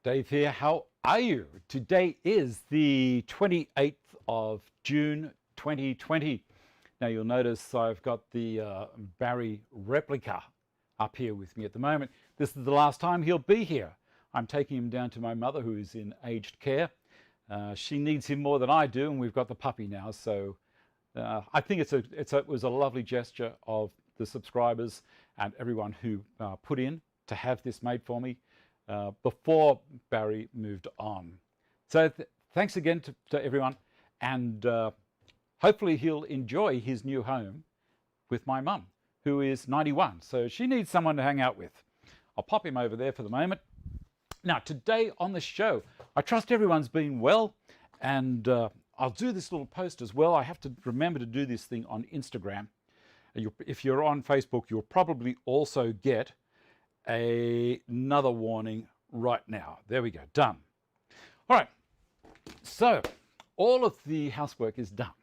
Dave here. How are you? Today is the 28th of June 2020. Now you'll notice I've got the Barry replica up here with me at the moment. This is the last time he'll be here. I'm taking him down to my mother, who is in aged care. She needs him more than I do, and we've got the puppy now. So I think it was a lovely gesture of the subscribers and everyone who put in to have this made for me before Barry moved on. So thanks again to everyone, and hopefully he'll enjoy his new home with my mum, who is 91. So she needs someone to hang out with. I'll pop him over there for the moment. Now, today on the show, I trust everyone's been well, and I'll do this little post as well. I have to remember to do this thing on Instagram. If you're on Facebook, you'll probably also get another warning right now. There we go, done. All right, so all of the housework is done.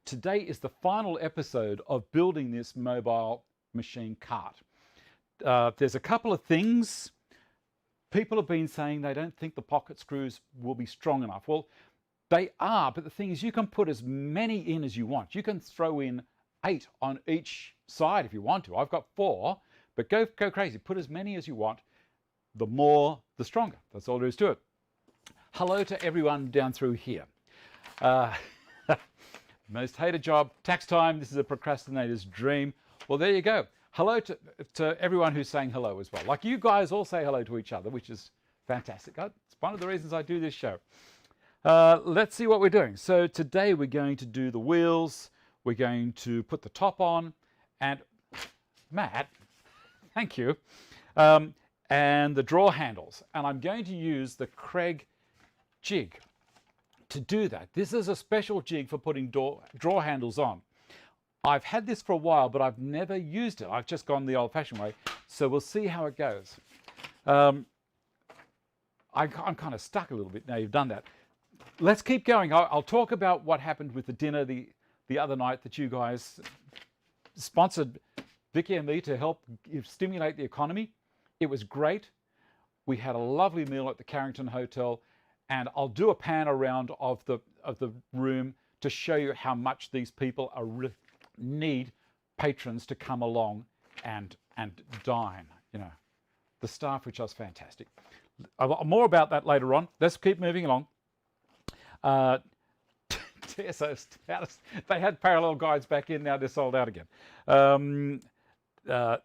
Today is the final episode of building this mobile machine cart. There's a couple of things. People have been saying they don't think the pocket screws will be strong enough. Well, they are, but the thing is you can put as many in as you want. You can throw in 8 on each side if you want to. I've got 4, but go crazy. Put as many as you want. The more, the stronger. That's all there is to it. Hello to everyone down through here. Most hated job, tax time. This is a procrastinator's dream. Well, there you go. Hello to everyone who's saying hello as well. Like you guys all say hello to each other, which is fantastic. It's one of the reasons I do this show. Let's see what we're doing. So today we're going to do the wheels. We're going to put the top on, and Matt, thank you, and the drawer handles. And I'm going to use the Kreg jig to do that. This is a special jig for putting drawer handles on. I've had this for a while, but I've never used it. I've just gone the old-fashioned way. So we'll see how it goes. I'm kind of stuck a little bit now you've done that. Let's keep going. I'll talk about what happened with the dinner the other night that you guys sponsored Vicky and me to help stimulate the economy. It was great. We had a lovely meal at the Carrington Hotel, and I'll do a pan around of the room to show you how much these people need patrons to come along and dine. You know, the staff, which was fantastic. More about that later on. Let's keep moving along. TSO status. They had parallel guides back in, now they're sold out again. Now,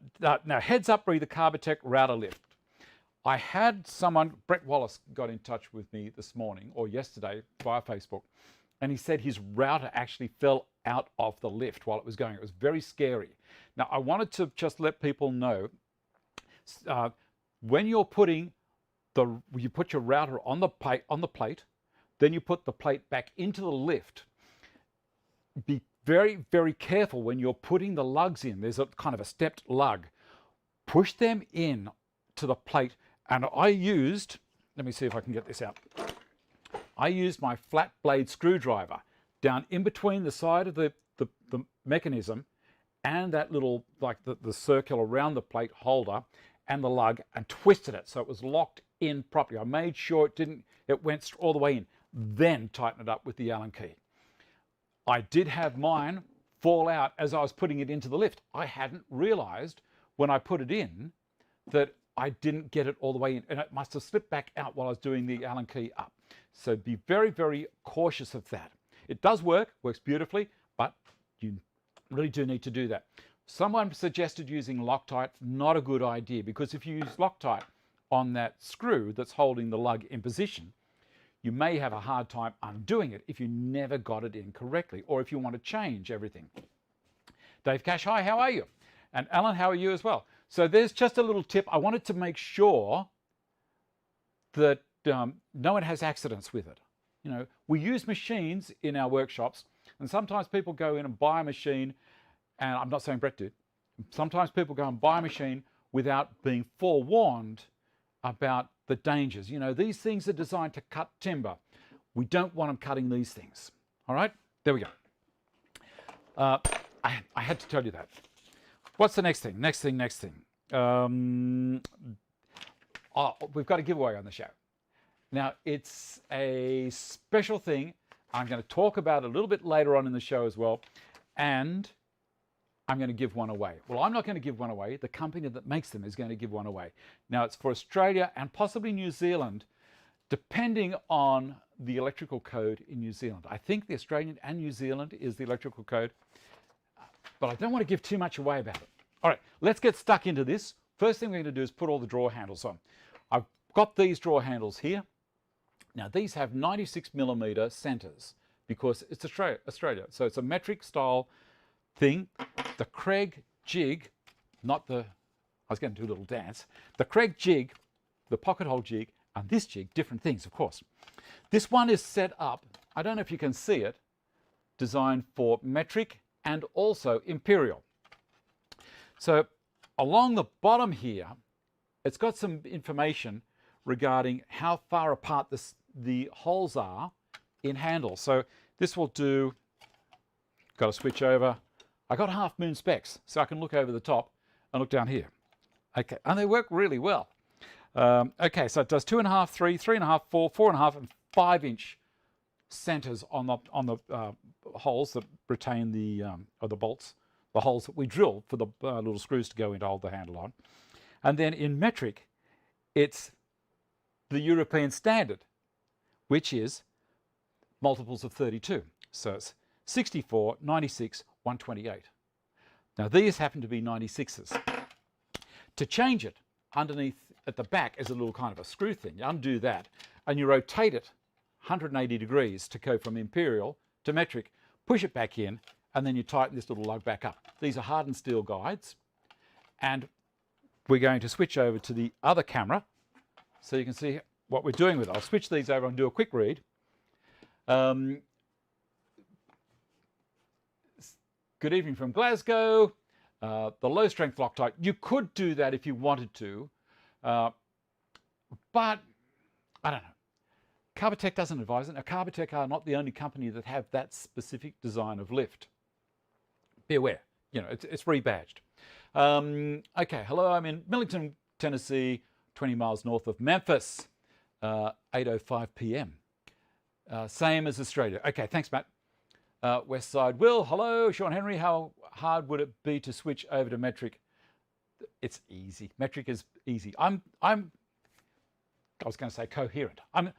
heads up, the Carbotech router lift. I had someone, Brett Wallace, got in touch with me this morning or yesterday via Facebook, and he said his router actually fell out of the lift while it was going. It was very scary. Now, I wanted to just let people know, when you're putting you put your router on the plate, then you put the plate back into the lift. Be very, very careful when you're putting the lugs in. There's a kind of a stepped lug. Push them in to the plate. And I used, let me see if I can get this out. I used my flat blade screwdriver down in between the side of the mechanism and that little, like the circle around the plate holder and the lug, and twisted it so it was locked in properly. I made sure it went all the way in, then tighten it up with the Allen key. I did have mine fall out as I was putting it into the lift. I hadn't realized when I put it in that I didn't get it all the way in, and it must have slipped back out while I was doing the Allen key up. So be very, very cautious of that. It does works beautifully, but you really do need to do that. Someone suggested using Loctite. Not a good idea, because if you use Loctite on that screw that's holding the lug in position, you may have a hard time undoing it if you never got it in correctly, or if you want to change everything. Dave Cash, hi, how are you? And Alan, how are you as well? So there's just a little tip. I wanted to make sure that no one has accidents with it. You know, we use machines in our workshops, and sometimes people go in and buy a machine, and I'm not saying Brett did. Sometimes people go and buy a machine without being forewarned about the dangers. You know, these things are designed to cut timber. We don't want them cutting these things. All right, there we go. I had to tell you that. What's the next thing? Next thing. We've got a giveaway on the show. Now, it's a special thing. I'm going to talk about it a little bit later on in the show as well. And I'm going to give one away. Well, I'm not going to give one away. The company that makes them is going to give one away. Now, it's for Australia and possibly New Zealand, depending on the electrical code in New Zealand. I think the Australian and New Zealand is the electrical code, but I don't want to give too much away about it. All right, let's get stuck into this. First thing we're going to do is put all the drawer handles on. I've got these drawer handles here. Now, these have 96mm centers because it's Australia. So it's a metric style thing. The Kreg jig, not the, I was going to do a little dance. The Kreg jig, the pocket hole jig, and this jig, different things, of course. This one is set up, I don't know if you can see it, designed for metric and also imperial. So along the bottom here, it's got some information regarding how far apart the holes are in handles. So this will do, got to switch over. I got half moon specs, so I can look over the top and look down here. Okay, and they work really well. Okay, so it does 2.5, 3, 3.5, 4, 4.5, and 5-inch centers on the holes that retain the or the bolts, the holes that we drill for the little screws to go in to hold the handle on. And then in metric, it's the European standard, which is multiples of 32. So it's 64, 96, 128. Now these happen to be 96s. To change it, underneath at the back is a little kind of a screw thing. You undo that and you rotate it 180 degrees to go from imperial to metric, push it back in, and then you tighten this little lug back up. These are hardened steel guides, and we're going to switch over to the other camera so you can see what we're doing with it. I'll switch these over and do a quick read. Good evening from Glasgow. The low strength Loctite. You could do that if you wanted to, but I don't know. Carbotech doesn't advise it. Now, Carbotech are not the only company that have that specific design of lift. Be aware, you know, it's rebadged. Okay, hello, I'm in Millington, Tennessee, 20 miles north of Memphis, 8:05 p.m. Same as Australia. Okay, thanks, Matt. West Side Will, hello, Sean Henry, how hard would it be to switch over to metric? It's easy. Metric is easy. I was going to say coherent. I'm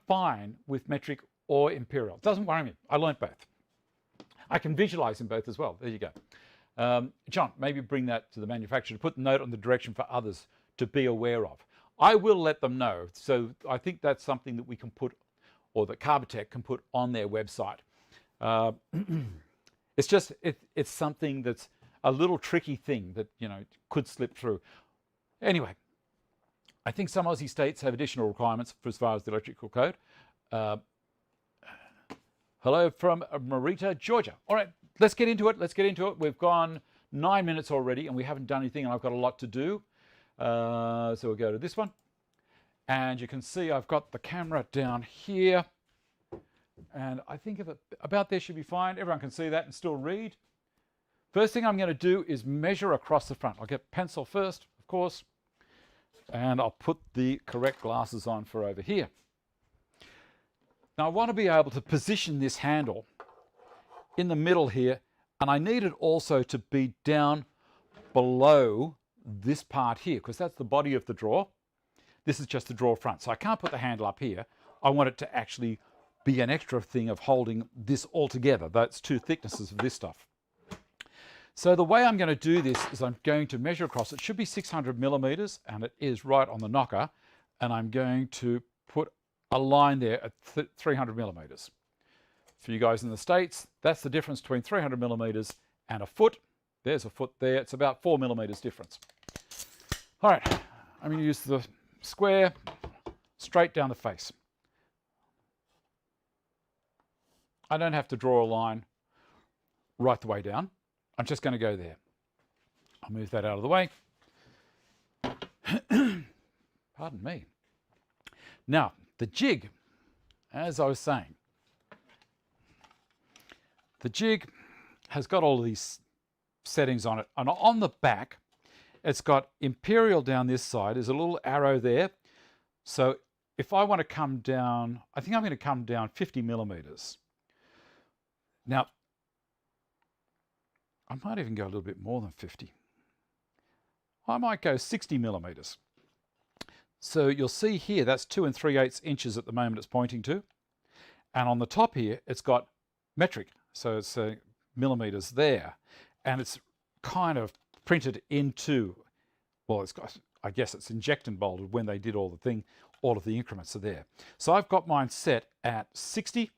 fine with metric or imperial. It doesn't worry me. I learnt both. I can visualize in both as well. There you go. John, maybe bring that to the manufacturer to put the note on the direction for others to be aware of. I will let them know. So I think that's something that we can put, or that Carbotech can put on their website. It's just, it's something that's a little tricky thing that, you know, could slip through. Anyway, I think some Aussie states have additional requirements for as far as the electrical code. Hello from Marita, Georgia. All right, let's get into it. Let's get into it. We've gone 9 minutes already and we haven't done anything, and I've got a lot to do. So we'll go to this one. And you can see I've got the camera down here. And I think about there should be fine. Everyone can see that and still read. First thing I'm going to do is measure across the front. I'll get pencil first, of course. And I'll put the correct glasses on for over here. Now I want to be able to position this handle in the middle here, and I need it also to be down below this part here, because that's the body of the drawer. This is just the drawer front, so I can't put the handle up here. I want it to actually be an extra thing of holding this all together. That's two thicknesses of this stuff. So the way I'm going to do this is I'm going to measure across. It should be 600mm, and it is right on the knocker. And I'm going to put a line there at 300mm. For you guys in the States, that's the difference between 300mm and a foot. There's a foot there. It's about 4mm difference. All right, I'm going to use the square straight down the face. I don't have to draw a line right the way down. I'm just going to go there. I'll move that out of the way. Pardon me. Now, the jig, as I was saying, the jig has got all of these settings on it. And on the back, it's got imperial down this side. There's a little arrow there. So if I want to come down, I think I'm going to come down 50 millimeters. Now, I might even go a little bit more than 50. I might go 60 millimeters. So you'll see here, that's 2 3/8 inches at the moment it's pointing to. And on the top here, it's got metric. So it's millimeters there. And it's kind of printed into, well, it's got, I guess it's inject and bolded when they did all the thing, all of the increments are there. So I've got mine set at 60.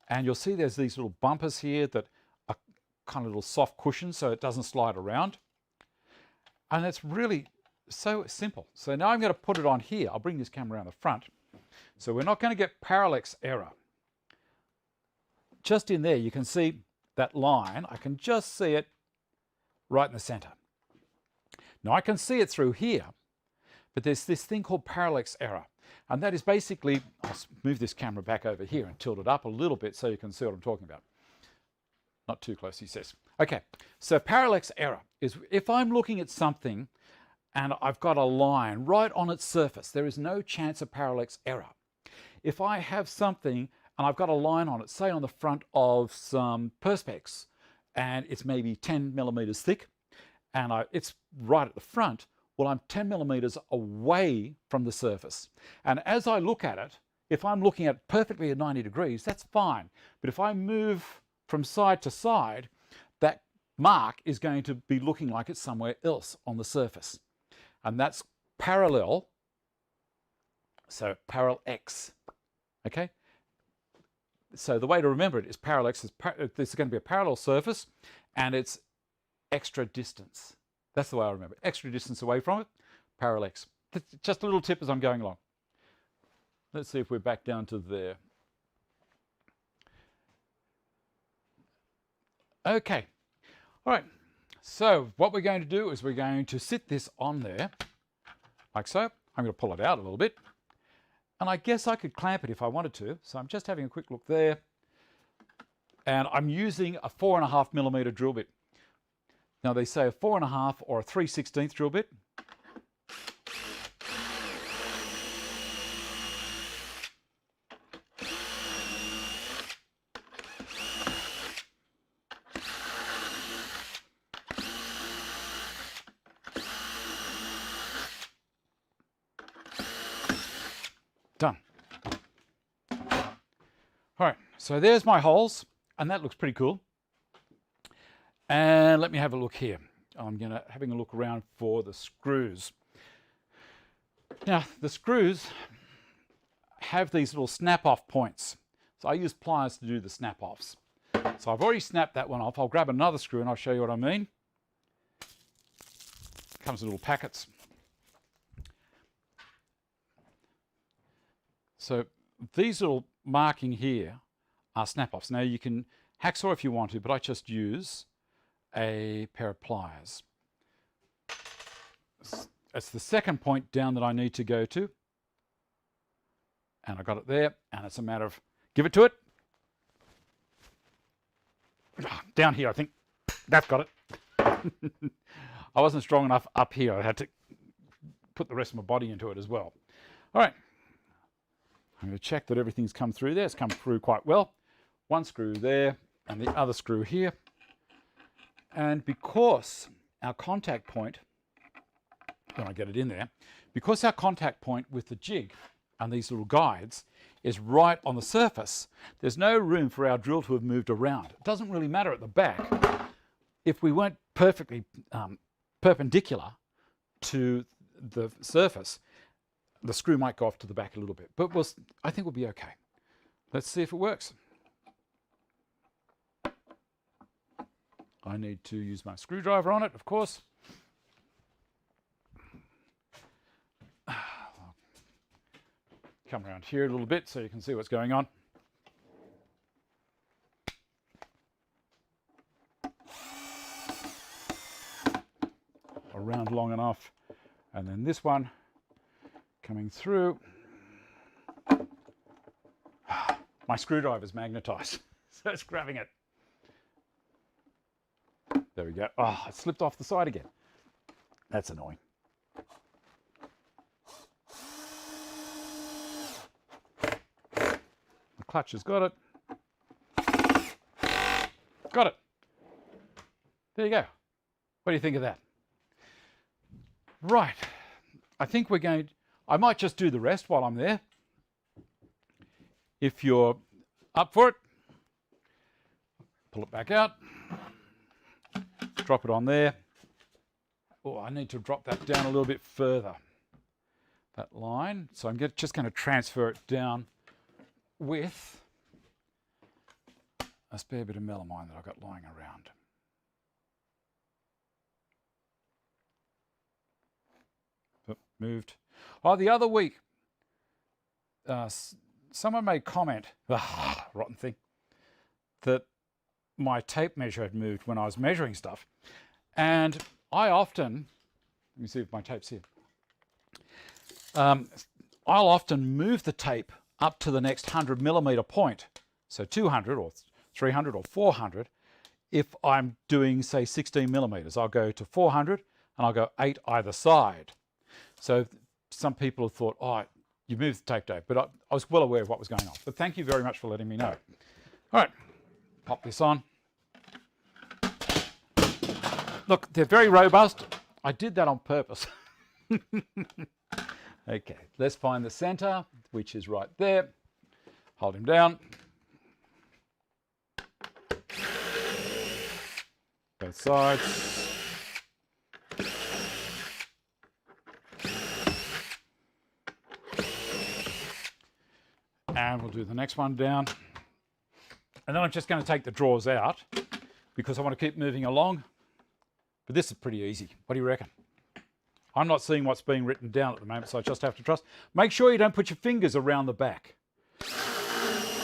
And you'll see there's these little bumpers here that are kind of little soft cushions so it doesn't slide around. And it's really so simple. So now I'm going to put it on here. I'll bring this camera around the front. So we're not going to get parallax error. Just in there, you can see that line. I can just see it right in the center. Now I can see it through here, but there's this thing called parallax error. And that is basically, I'll move this camera back over here and tilt it up a little bit so you can see what I'm talking about. Not too close, he says. Okay, so parallax error is if I'm looking at something and I've got a line right on its surface, there is no chance of parallax error. If I have something and I've got a line on it, say on the front of some perspex, and it's maybe 10 millimeters thick, and it's right at the front, well, I'm 10 millimeters away from the surface. And as I look at it, if I'm looking at perfectly at 90 degrees, that's fine. But if I move from side to side, that mark is going to be looking like it's somewhere else on the surface. And that's parallel, so parallax, okay? So the way to remember it is parallax, this is going to be a parallel surface, and it's extra distance. That's the way I remember it. Extra distance away from it, parallax. Just a little tip as I'm going along. Let's see if we're back down to there. Okay, all right. So what we're going to do is we're going to sit this on there, like so. I'm going to pull it out a little bit. And I guess I could clamp it if I wanted to. So I'm just having a quick look there. And I'm using a 4.5 millimeter drill bit. Now they say a 4.5 or a 3/16 drill bit. Done. All right, so there's my holes, and that looks pretty cool. And let me have a look here. I'm having a look around for the screws. Now, the screws have these little snap-off points. So I use pliers to do the snap-offs. So I've already snapped that one off. I'll grab another screw and I'll show you what I mean. Comes in little packets. So these little marking here are snap-offs. Now you can hacksaw if you want to, but I just use a pair of pliers. It's the second point down that I need to go to. And I got it there, and it's a matter of give it to it. Down here, I think. That's got it. I wasn't strong enough up here. I had to put the rest of my body into it as well. All right. I'm going to check that everything's come through there. It's come through quite well. One screw there and the other screw here. And because our contact point, when I get it in there, because our contact point with the jig and these little guides is right on the surface, there's no room for our drill to have moved around. It doesn't really matter at the back. If we weren't perfectly perpendicular to the surface, the screw might go off to the back a little bit, but I think we'll be okay. Let's see if it works. I need to use my screwdriver on it, of course. Come around here a little bit so you can see what's going on. Around long enough, and then this one coming through. My screwdriver's magnetized, so it's grabbing it. There we go. Oh, it slipped off the side again. That's annoying. Clutch has got it. Got it. There you go. What do you think of that? Right. I think we're going to, I might just do the rest while I'm there. If you're up for it, pull it back out. Drop it on there. Oh, I need to drop that down a little bit further, that line. So I'm just going to transfer it down with a spare bit of melamine that I've got lying around. Oh, moved. Oh, the other week, someone made comment, rotten thing, that my tape measure had moved when I was measuring stuff. And I often, let me see if my tape's here. I'll often move the tape up to the next 100 millimeter point. So 200 or 300 or 400. If I'm doing, say, 16 millimeters, I'll go to 400 and I'll go 8 either side. So some people have thought, oh, you moved the tape, Dave, but I was well aware of what was going on. But thank you very much for letting me know. All right, pop this on. Look, they're very robust. I did that on purpose. Okay, let's find the center, which is right there. Hold him down. Both sides. And we'll do the next one down. And then I'm just going to take the drawers out because I want to keep moving along. But this is pretty easy. What do you reckon? I'm not seeing what's being written down at the moment, so I just have to trust. Make sure you don't put your fingers around the back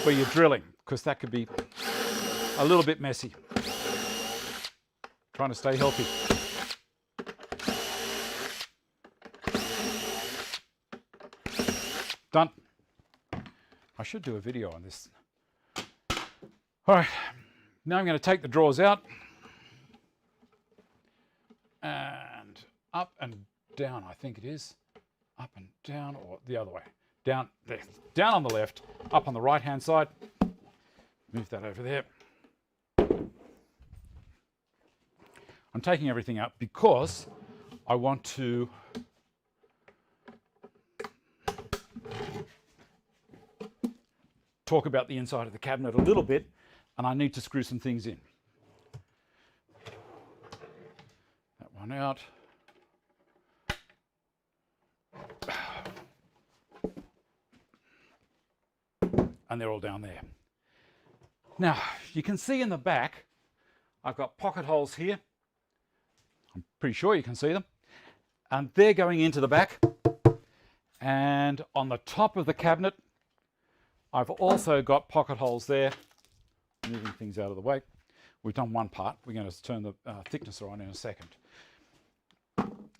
where you're drilling, because that could be a little bit messy. Trying to stay healthy. Done. I should do a video on this. All right, now I'm going to take the drawers out. And up and down, I think it is. Up and down, or the other way. Down there. Down on the left, up on the right-hand side. Move that over there. I'm taking everything out because I want to talk about the inside of the cabinet a little bit, and I need to screw some things in. That one out. And they're all down there. Now, you can see in the back, I've got pocket holes here. I'm pretty sure you can see them. And they're going into the back. And on the top of the cabinet, I've also got pocket holes there. Moving things out of the way. We've done one part. We're going to turn the thicknesser on in a second.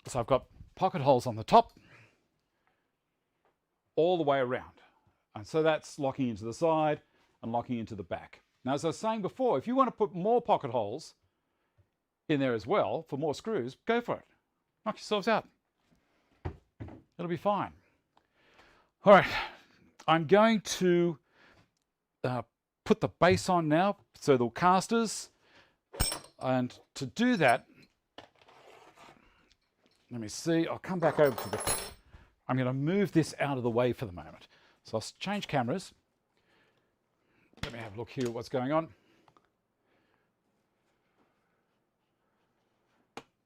So I've got pocket holes on the top, all the way around. And so that's locking into the side and locking into the back. Now, as I was saying before, if you want to put more pocket holes in there as well for more screws, go for it. Knock yourselves out. It'll be fine. All right, I'm going to put the base on now, so the casters. And to do that, let me see, I'll come back over to the, I'm going to move this out of the way for the moment. So I'll change cameras. Let me have a look here at what's going on.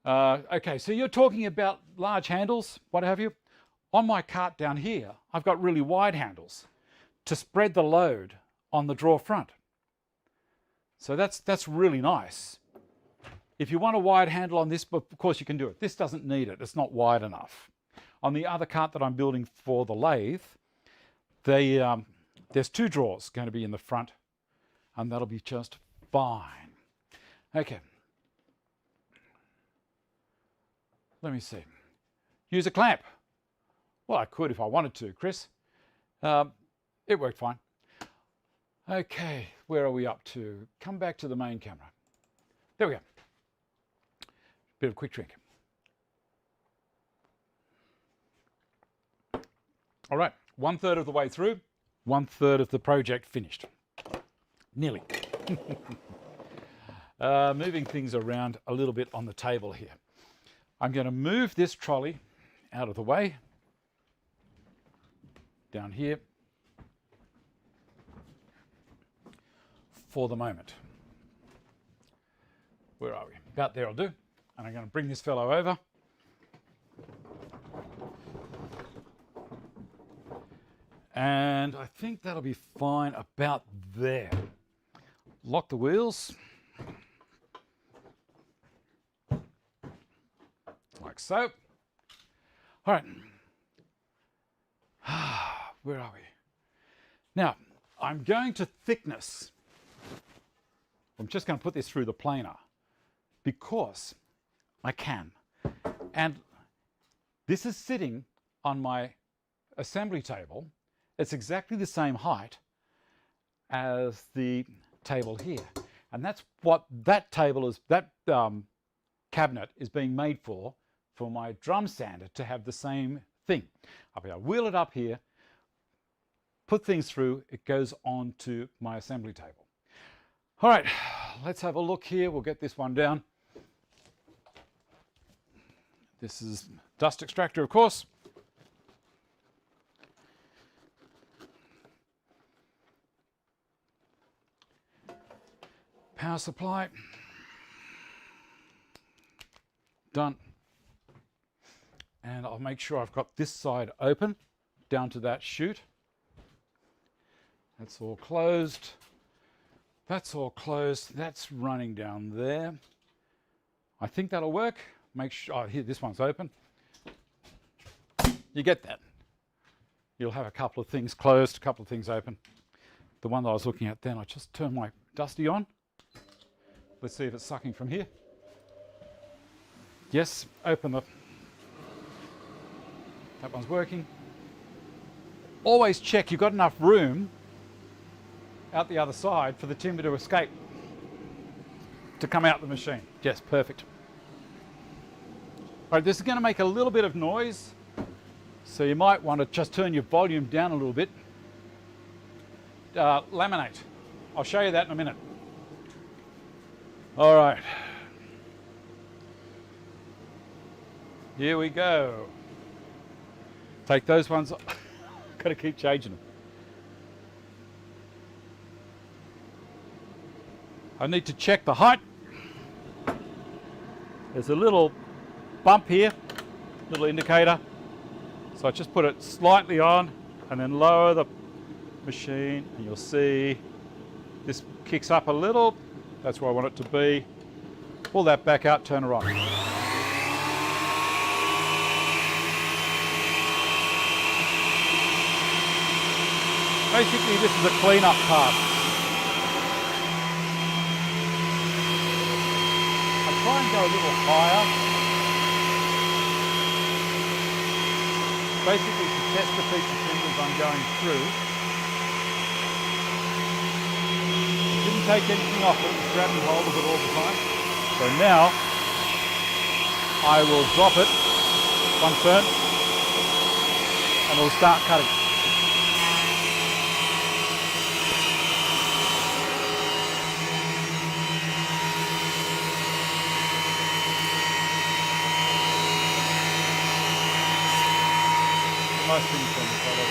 Okay, so you're talking about large handles, what have you. On my cart down here, I've got really wide handles to spread the load on the drawer front. So that's really nice. If you want a wide handle on this, of course you can do it. This doesn't need it, it's not wide enough. On the other cart that I'm building for the lathe, there's two drawers going to be in the front, and that'll be just fine. Okay. Let me see. Use a clamp. Well, I could if I wanted to, Chris. It worked fine. Okay, where are we up to? Come back to the main camera. There we go. Bit of a quick trick. All right, 1/3 of the way through. 1/3 of the project finished. Nearly. Moving things around a little bit on the table here. I'm going to move this trolley out of the way, down here, for the moment. Where are we? About there I'll do. And I'm going to bring this fellow over. And I think that'll be fine about there. Lock the wheels. Like so. All right. Where are we? Now, I'm going to thickness. I'm just going to put this through the planer because I can. And this is sitting on my assembly table. It's exactly the same height as the table here. And that's what that table is, that cabinet is being made for my drum sander, to have the same thing. I'll be able to wheel it up here, put things through, it goes on to my assembly table. All right, let's have a look here. We'll get this one down. This is dust extractor, of course. Power supply. Done. And I'll make sure I've got this side open down to that chute. That's all closed. That's all closed. That's running down there. I think that'll work. Make sure, oh, here, this one's open. You get that. You'll have a couple of things closed, a couple of things open. The one that I was looking at then, I just turned my dusty on. Let's see if it's sucking from here. Yes, open the, that one's working. Always check you've got enough room out the other side for the timber to escape, to come out the machine. Yes, perfect. All right, this is going to make a little bit of noise, so you might want to just turn your volume down a little bit. Laminate. I'll show you that in a minute. All right. Here we go. Take those ones. Got to keep changing them. I need to check the height. There's a little bump here, little indicator. So I just put it slightly on and then lower the machine, and you'll see this kicks up a little. That's where I want it to be. Pull that back out, turn her on. Basically, this is a clean-up part. I try and go a little higher. Basically, to test the piece of timbers I'm going through. I didn't take anything off it, just grabbing hold of it all the time. So now, I will drop it, one turn, and it'll start cutting. Nice finish on the color.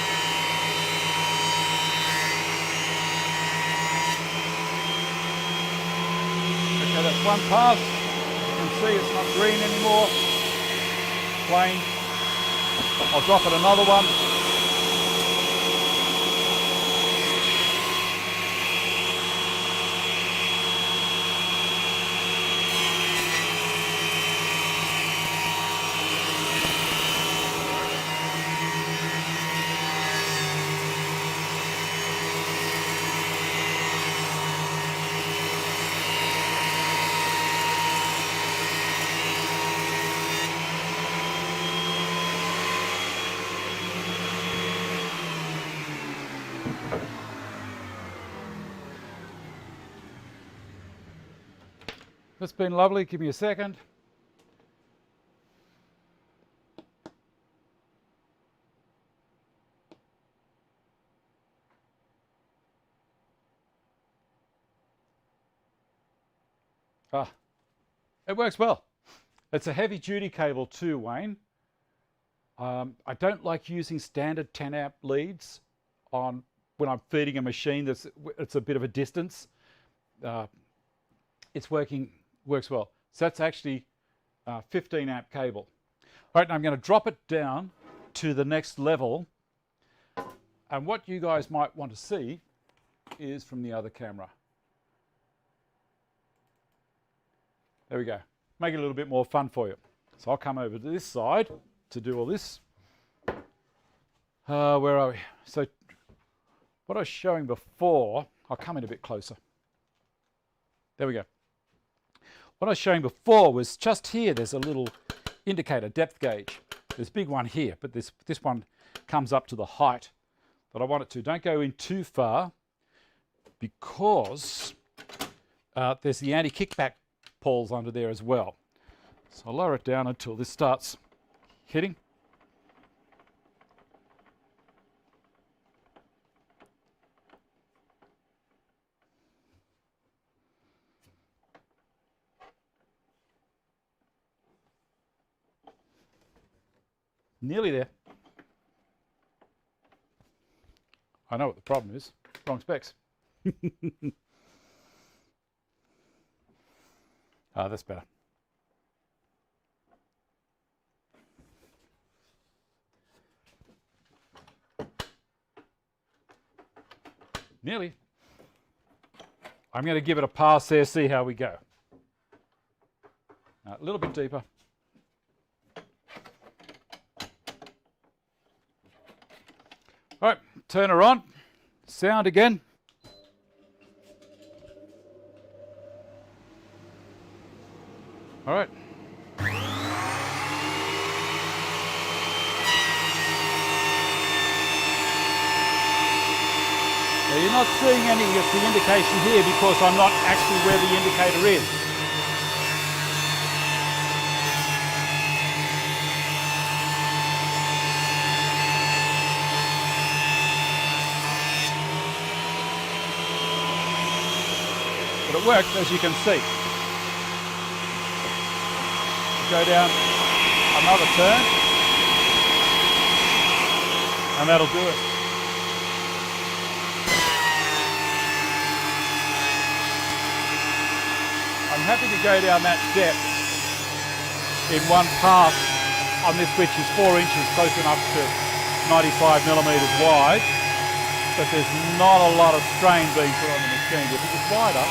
Okay, that's one pass. You can see it's not green anymore. Plain. I'll drop it another one. It's been lovely. Give me a second. It works well. It's a heavy duty cable too, Wayne. I don't like using standard 10 amp leads on when I'm feeding a machine it's a bit of a distance. Works well. So that's actually 15 amp cable. All right, now I'm going to drop it down to the next level. And what you guys might want to see is from the other camera. There we go. Make it a little bit more fun for you. So I'll come over to this side to do all this. Where are we? So what I was showing before, I'll come in a bit closer. There we go. What I was showing before was just here, there's a little indicator, depth gauge. There's a big one here, but this one comes up to the height that I want it to. Don't go in too far because there's the anti-kickback pawls under there as well. So I'll lower it down until this starts hitting. Nearly there. I know what the problem is. Wrong specs. That's better. Nearly. I'm going to give it a pass there, see how we go. A little bit deeper. All right, turn her on. Sound again. All right. Now you're not seeing any of the indication here because I'm not actually where the indicator is. But it works, as you can see. Go down another turn, and that'll do it. I'm happy to go down that depth in one pass on this, which is 4 inches, close enough to 95 millimetres wide, but there's not a lot of strain being put on the machine. If it was wider,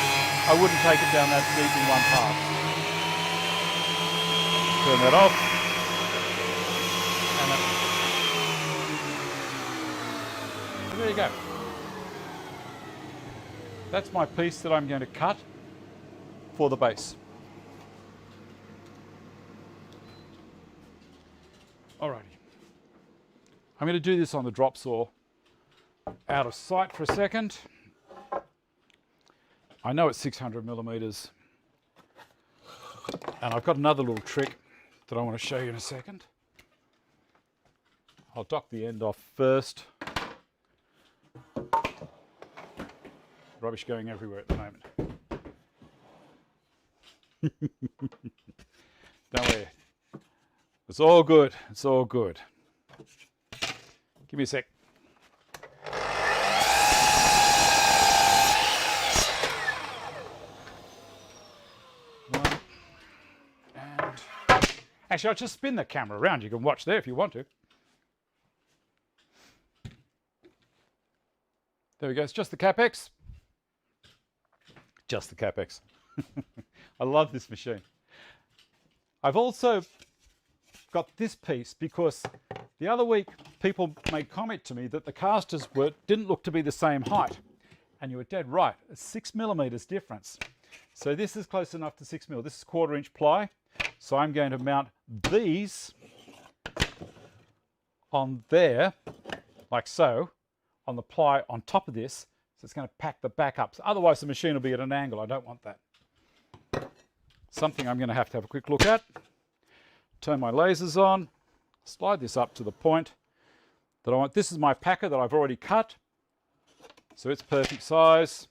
I wouldn't take it down that deep in one pass. Turn that off. And there you go. That's my piece that I'm going to cut for the base. Alrighty. I'm going to do this on the drop saw out of sight for a second. I know it's 600 millimeters. And I've got another little trick that I want to show you in a second. I'll dock the end off first. Rubbish going everywhere at the moment. Don't worry. It's all good. It's all good. Give me a sec. Actually, I'll just spin the camera around. You can watch there if you want to. There we go. It's just the CapEx. Just the CapEx. I love this machine. I've also got this piece because the other week people made comment to me that the casters didn't look to be the same height. And you were dead right. It's 6 millimeters difference. So this is close enough to 6 mil. This is 1/4 inch ply. So I'm going to mount these on there, like so, on the ply on top of this. So it's going to pack the back up. So otherwise the machine will be at an angle. I don't want that. Something I'm going to have a quick look at. Turn my lasers on. Slide this up to the point that I want. This is my packer that I've already cut. So it's perfect size.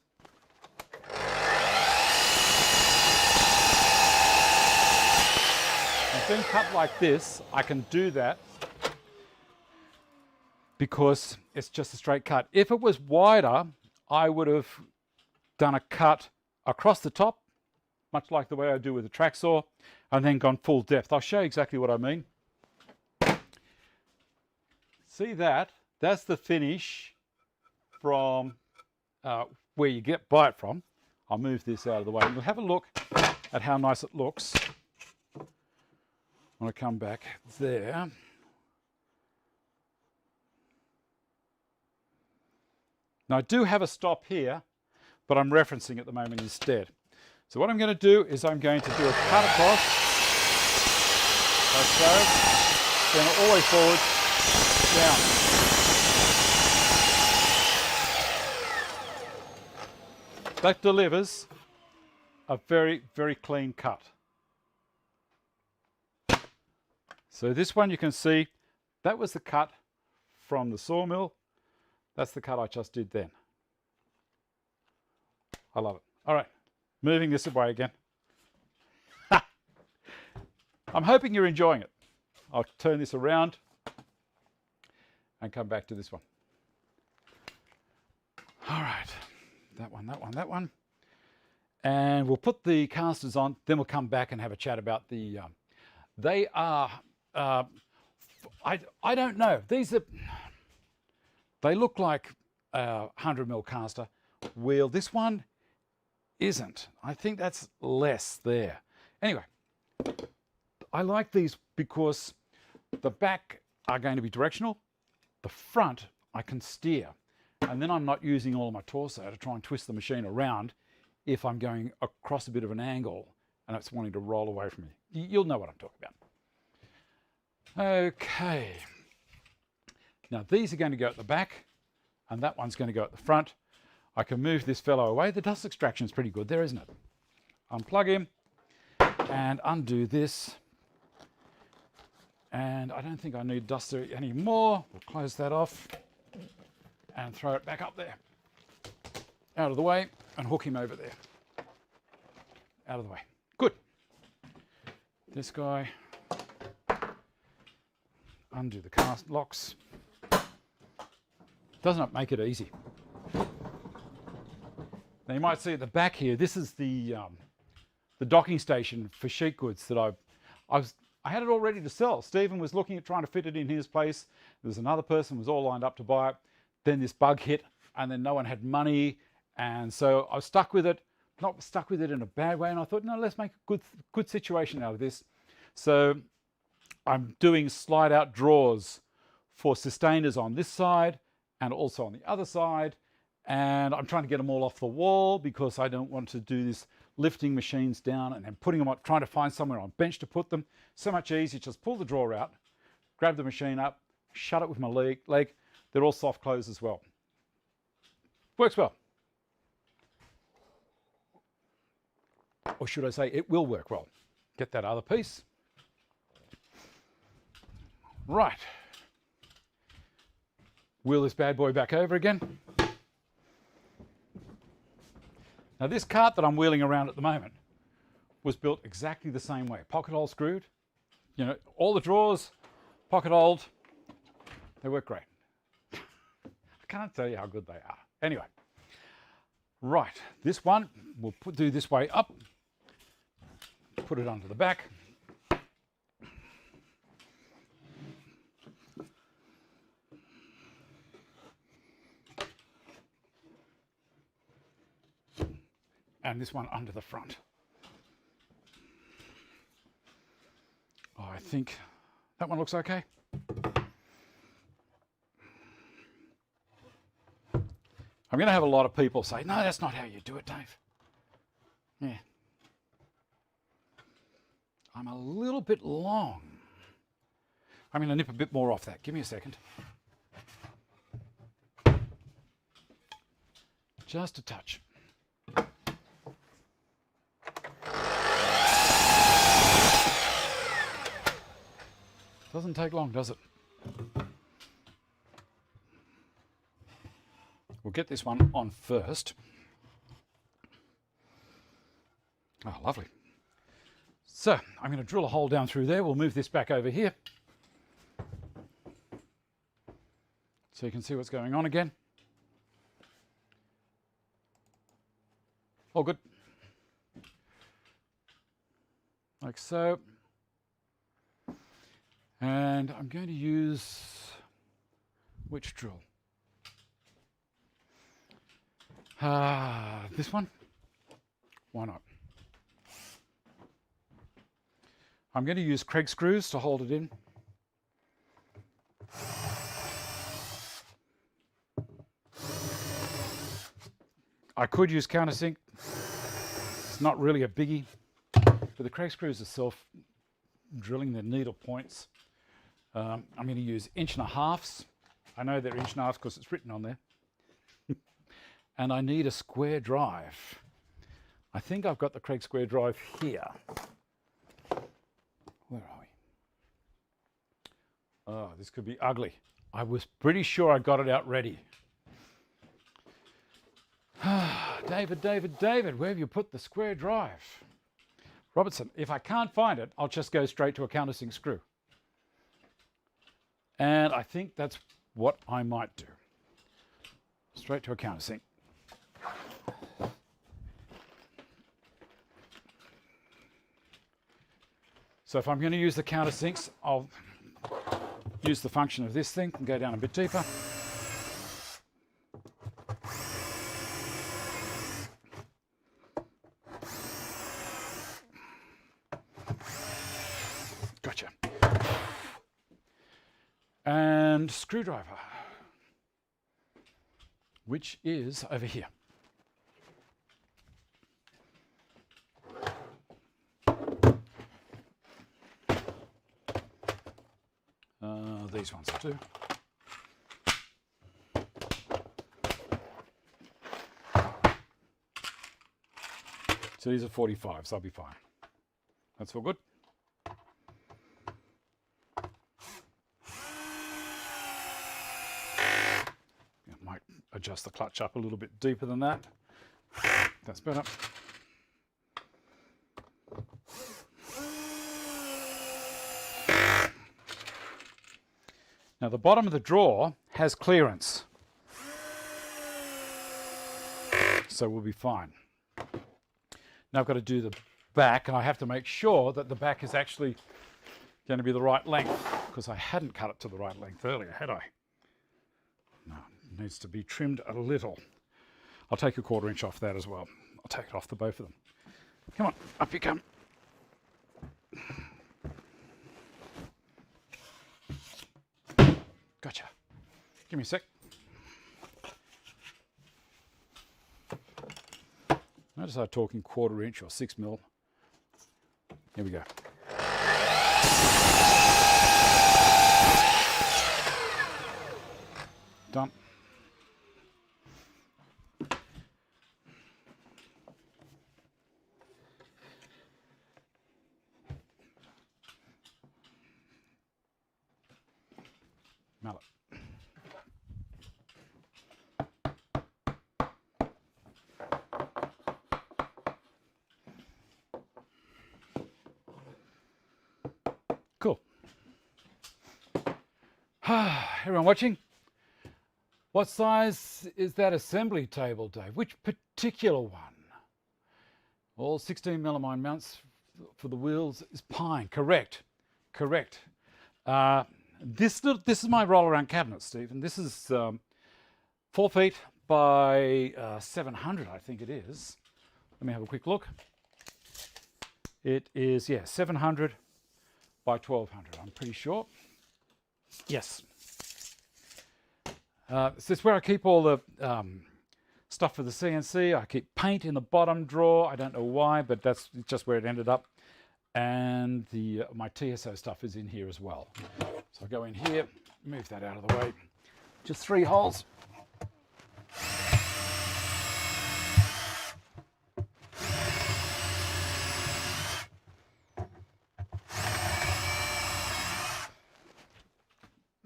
it's been cut like this, I can do that because it's just a straight cut. If it was wider, I would have done a cut across the top, much like the way I do with the track saw, and then gone full depth. I'll show you exactly what I mean. See that? That's the finish from where you buy it from. I'll move this out of the way. We'll have a look at how nice it looks when I come back there. Now I do have a stop here, but I'm referencing at the moment instead. So what I'm going to do is I'm going to do a cut across, like so, then all the way forward, down. That delivers a very, very clean cut. So this one you can see, that was the cut from the sawmill. That's the cut I just did then. I love it. All right, moving this away again. I'm hoping you're enjoying it. I'll turn this around and come back to this one. All right, that one, that one, that one. And we'll put the casters on, then we'll come back and have a chat about the, they are, I don't know, these are, they look like a 100mm caster wheel. This one isn't. I think that's less there. Anyway, I like these because the back are going to be directional. The front I can steer. And then I'm not using all of my torso to try and twist the machine around if I'm going across a bit of an angle and it's wanting to roll away from me. You'll know what I'm talking about. Okay. Now these are going to go at the back and that one's going to go at the front. I can move this fellow away. The dust extraction is pretty good there, isn't it? Unplug him and undo this. And I don't think I need duster anymore. We'll close that off and throw it back up there. Out of the way and hook him over there. Out of the way. Good. This guy. Undo the cast locks. Doesn't make it easy. Now you might see at the back here, this is the docking station for sheet goods that I had it all ready to sell. Stephen was looking at trying to fit it in his place. There was another person who was all lined up to buy it. Then this bug hit and then no one had money. And so I was stuck with it, not stuck with it in a bad way. And I thought, no, let's make a good situation out of this. So I'm doing slide out drawers for sustainers on this side and also on the other side. And I'm trying to get them all off the wall because I don't want to do this lifting machines down and then putting them up, trying to find somewhere on a bench to put them. So much easier, just pull the drawer out, grab the machine up, shut it with my leg. They're all soft close as well. Works well. Or should I say it will work well. Get that other piece. Right. Wheel this bad boy back over again. Now this cart that I'm wheeling around at the moment was built exactly the same way. Pocket hole screwed. You know, all the drawers, pocket holed. They work great. I can't tell you how good they are. Anyway, right, this one we'll do this way up. Put it onto the back. And this one under the front. Oh, I think that one looks okay. I'm going to have a lot of people say, no, that's not how you do it, Dave. Yeah. I'm a little bit long. I'm going to nip a bit more off that. Give me a second. Just a touch. Doesn't take long, does it? We'll get this one on first. Oh, lovely. So I'm going to drill a hole down through there. We'll move this back over here so you can see what's going on again. All good. Like so. And I'm going to use which drill? This one? Why not? I'm going to use Kreg screws to hold it in. I could use countersink. It's not really a biggie, but the Kreg screws are self-drilling the needle points. I'm going to use 1.5 inch. I know they're 1.5 inch because it's written on there. And I need a square drive. I think I've got the Kreg square drive here. Where are we? Oh, this could be ugly. I was pretty sure I got it out ready. David, where have you put the square drive? Robertson, if I can't find it, I'll just go straight to a countersink screw. And I think that's what I might do. Straight to a countersink. So if I'm going to use the countersinks, I'll use the function of this thing and go down a bit deeper. Gotcha. And screwdriver, which is over here. These ones too. So these are 45s, so I'll be fine. That's all good. I might adjust the clutch up a little bit deeper than that. That's better. Now the bottom of the drawer has clearance, so we'll be fine. Now I've got to do the back, and I have to make sure that the back is actually going to be the right length, because I hadn't cut it to the right length earlier, had I? No, it needs to be trimmed a little. I'll take a 1/4 inch off that as well. I'll take it off the both of them. Come on, up you come. Gotcha. Give me a sec. Notice I'm talking 1/4 inch or 6 mil. Here we go. Done. Mallet. Cool. Everyone watching? What size is that assembly table, Dave? Which particular one? All 16mm mounts for the wheels is pine. Correct. Correct. This is my roll-around cabinet, Steve, and this is 4 feet by 700, I think it is. Let me have a quick look. It is, yeah, 700 by 1200, I'm pretty sure. Yes. This is where I keep all the stuff for the CNC. I keep paint in the bottom drawer. I don't know why, but that's just where it ended up. And my TSO stuff is in here as well. So I go in here, move that out of the way. Just 3 holes.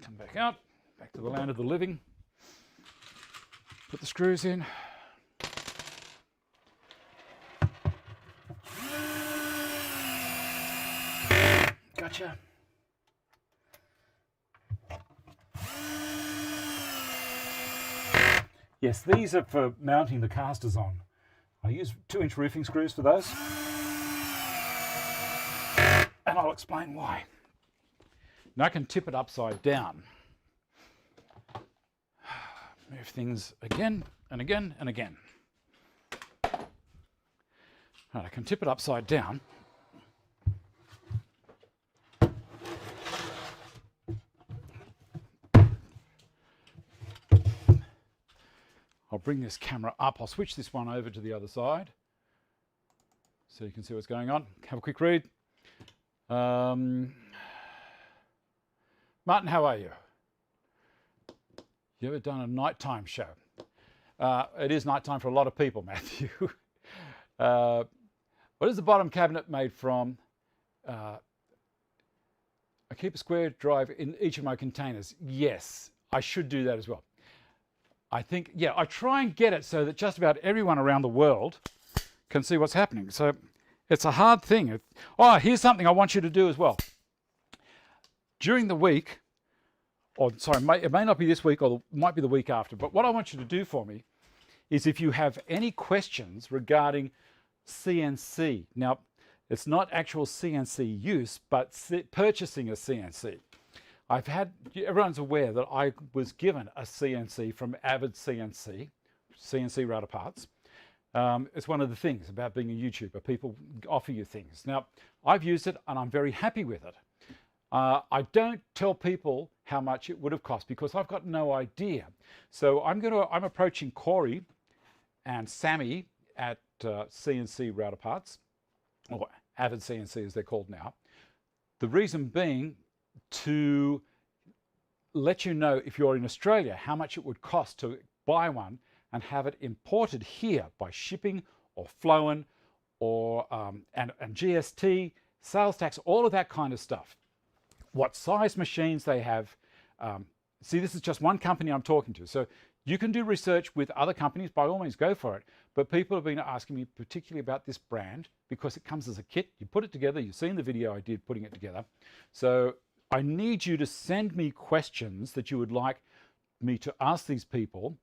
Come back out, back to the land of the living. Put the screws in. picture. Yes, these are for mounting the casters on. I use 2-inch roofing screws for those. And I'll explain why. Now I can tip it upside down. Move things again and again and again. Right, I can tip it upside down. I'll bring this camera up. I'll switch this one over to the other side so you can see what's going on. Have a quick read. Martin, how are you? You ever done a nighttime show? It is nighttime for a lot of people, Matthew. What is the bottom cabinet made from? I keep a square drive in each of my containers. Yes, I should do that as well. I think, yeah, I try and get it so that just about everyone around the world can see what's happening. So it's a hard thing. Oh, here's something I want you to do as well. During the week, or sorry, it may not be this week or it might be the week after, but what I want you to do for me is if you have any questions regarding CNC. Now, it's not actual CNC use, but purchasing a CNC. Everyone's aware that I was given a CNC from Avid CNC router parts. It's one of the things about being a YouTuber. People offer you things. Now, I've used it and I'm very happy with it. I don't tell people how much it would have cost because I've got no idea. So I'm approaching Corey and Sammy at CNC router parts, or Avid CNC as they're called now. The reason being to let you know, if you're in Australia, how much it would cost to buy one and have it imported here by shipping or flown or and GST, sales tax, all of that kind of stuff. What size machines they have. See, this is just one company I'm talking to. So you can do research with other companies, by all means go for it. But people have been asking me particularly about this brand because it comes as a kit. You put it together, you've seen the video I did putting it together. So I need you to send me questions that you would like me to ask these people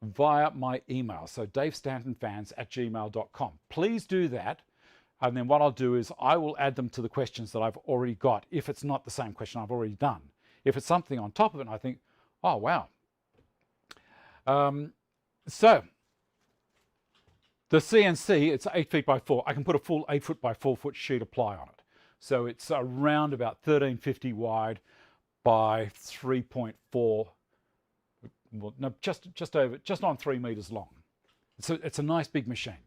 via my email. So davestantonfans@gmail.com. Please do that. And then what I'll do is I will add them to the questions that I've already got if it's not the same question I've already done. If it's something on top of it and I think, oh, wow. So the CNC, it's 8 feet by 4. I can put a full 8 foot by 4 foot sheet of ply on it. So it's around about 1350 wide by 3.4, well, no, just on 3 meters long. So it's a nice big machine.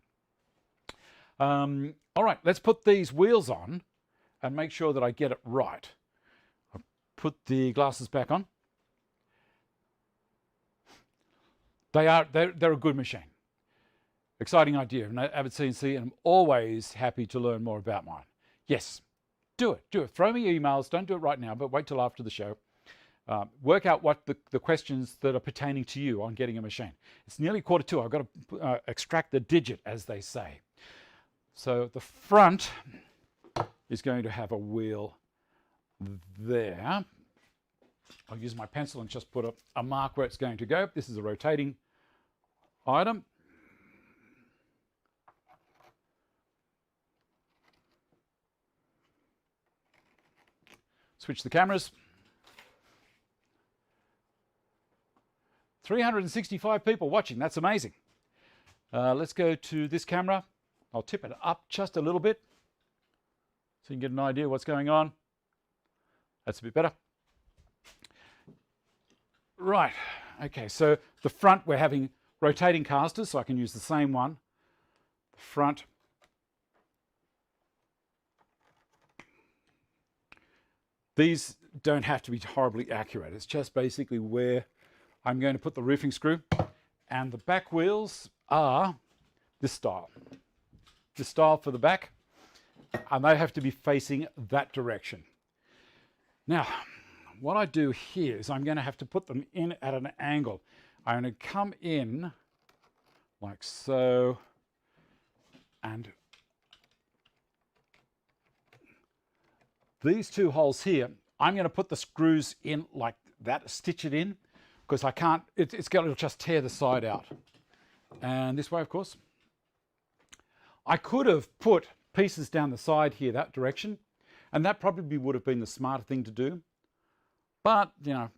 All right, let's put these wheels on and make sure that I get it right. I'll put the glasses back on. They're a good machine. Exciting idea. Avid CNC, and I'm always happy to learn more about mine. Yes, do it. Throw me emails. Don't do it right now, but wait till after the show. Work out what the questions that are pertaining to you on getting a machine. It's nearly 1:45. I've got to extract the digit, as they say. So the front is going to have a wheel there. I'll use my pencil and just put a mark where it's going to go. This is a rotating item. Switch the cameras. 365 people watching. That's amazing. Let's go to this camera. I'll tip it up just a little bit so you can get an idea what's going on. That's a bit better. Right. Okay, so the front, we're having rotating casters, so I can use the same one. The front. These don't have to be horribly accurate. It's just basically where I'm going to put the roofing screw. And the back wheels are this style. This style for the back. And they have to be facing that direction. Now, what I do here is I'm going to have to put them in at an angle. I'm going to come in like so, and These two holes here, I'm going to put the screws in like that, stitch it in, because I can't, it's going to just tear the side out. And this way, of course. I could have put pieces down the side here that direction, and that probably would have been the smarter thing to do. But, you know,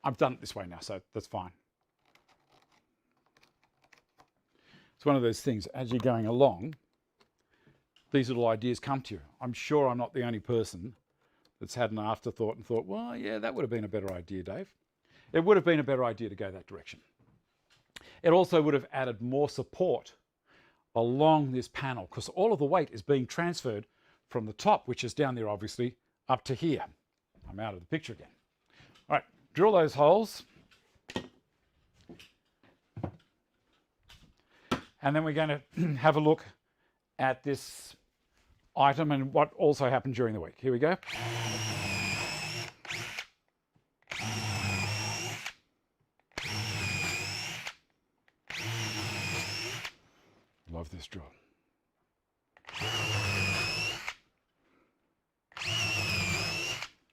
I've done it this way now, so that's fine. It's one of those things, as you're going along, these little ideas come to you. I'm sure I'm not the only person that's had an afterthought and thought, well, yeah, that would have been a better idea, Dave. It would have been a better idea to go that direction. It also would have added more support along this panel, because all of the weight is being transferred from the top, which is down there obviously, up to here. I'm out of the picture again. All right, drill those holes. And then we're going to have a look at this item and what also happened during the week. Here we go. Love this drill.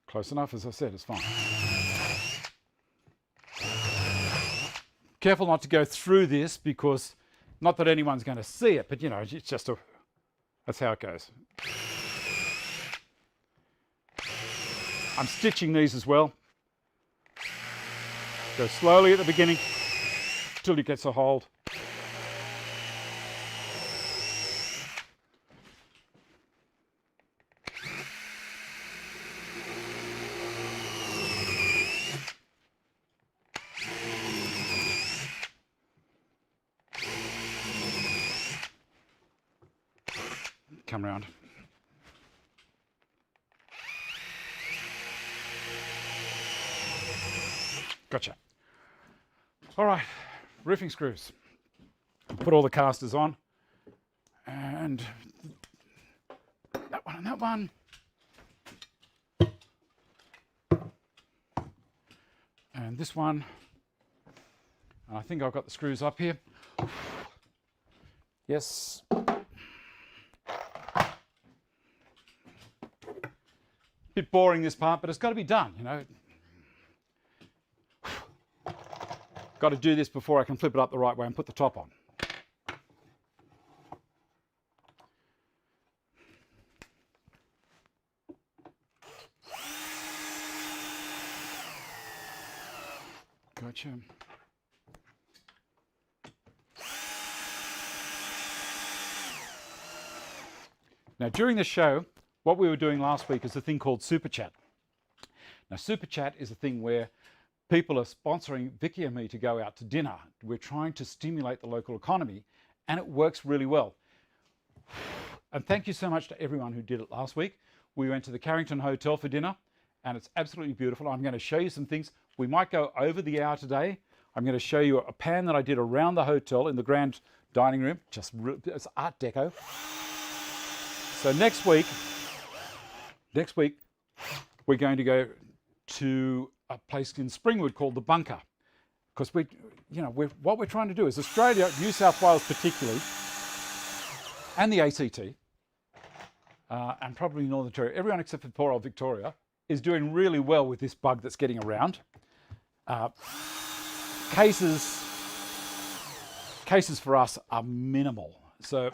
Close enough, as I said, it's fine. Careful not to go through this, because not that anyone's going to see it, but you know, it's just that's how it goes. I'm stitching these as well. Go slowly at the beginning till it gets a hold. Come round. Gotcha. All right, roofing screws. Put all the casters on, and that one and that one. And this one. And I think I've got the screws up here. Yes. Bit boring, this part, but it's got to be done, you know. Got to do this before I can flip it up the right way and put the top on. Gotcha. Now, during the show, what we were doing last week is a thing called Super Chat. Now, Super Chat is a thing where people are sponsoring Vicky and me to go out to dinner. We're trying to stimulate the local economy, and it works really well. And thank you so much to everyone who did it last week. We went to the Carrington Hotel for dinner, and it's absolutely beautiful. I'm going to show you some things. We might go over the hour today. I'm going to show you a pan that I did around the hotel in the grand dining room. It's Art Deco. So next week, we're going to go to a place in Springwood called the Bunker, because what we're trying to do is Australia, New South Wales particularly, and the ACT, and probably Northern Territory, everyone except for poor old Victoria, is doing really well with this bug that's getting around. Cases for us are minimal, so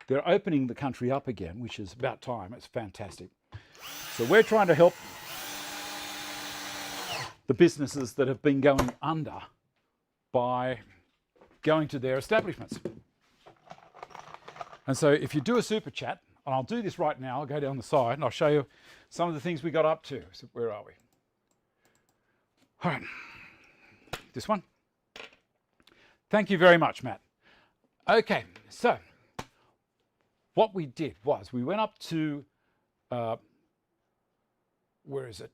they're opening the country up again, which is about time. It's fantastic. So we're trying to help the businesses that have been going under by going to their establishments. And so if you do a super chat, and I'll do this right now, I'll go down the side and I'll show you some of the things we got up to. So where are we? All right, this one. Thank you very much, Matt. Okay, so what we did was we went up to, where is it?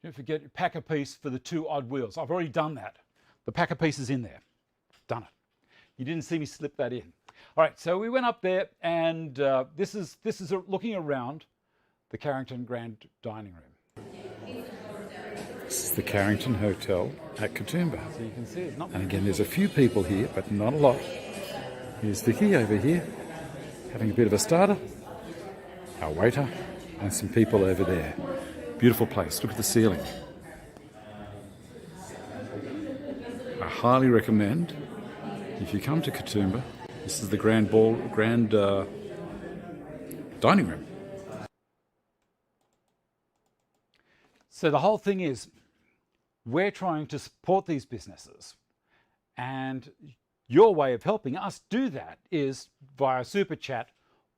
Don't forget, pack a piece for the 2 odd wheels. I've already done that. The pack a piece is in there. Done it. You didn't see me slip that in. All right, so we went up there, and this is looking around the Carrington Grand Dining Room. This is the Carrington Hotel at Katoomba. So you can see it's not. And again, there's a few people here, but not a lot. Here's Vicky over here, having a bit of a starter. Our waiter, and some people over there. Beautiful place. Look at the ceiling. I highly recommend, if you come to Katoomba, this is the grand dining room. So the whole thing is, we're trying to support these businesses, and your way of helping us do that is via super chat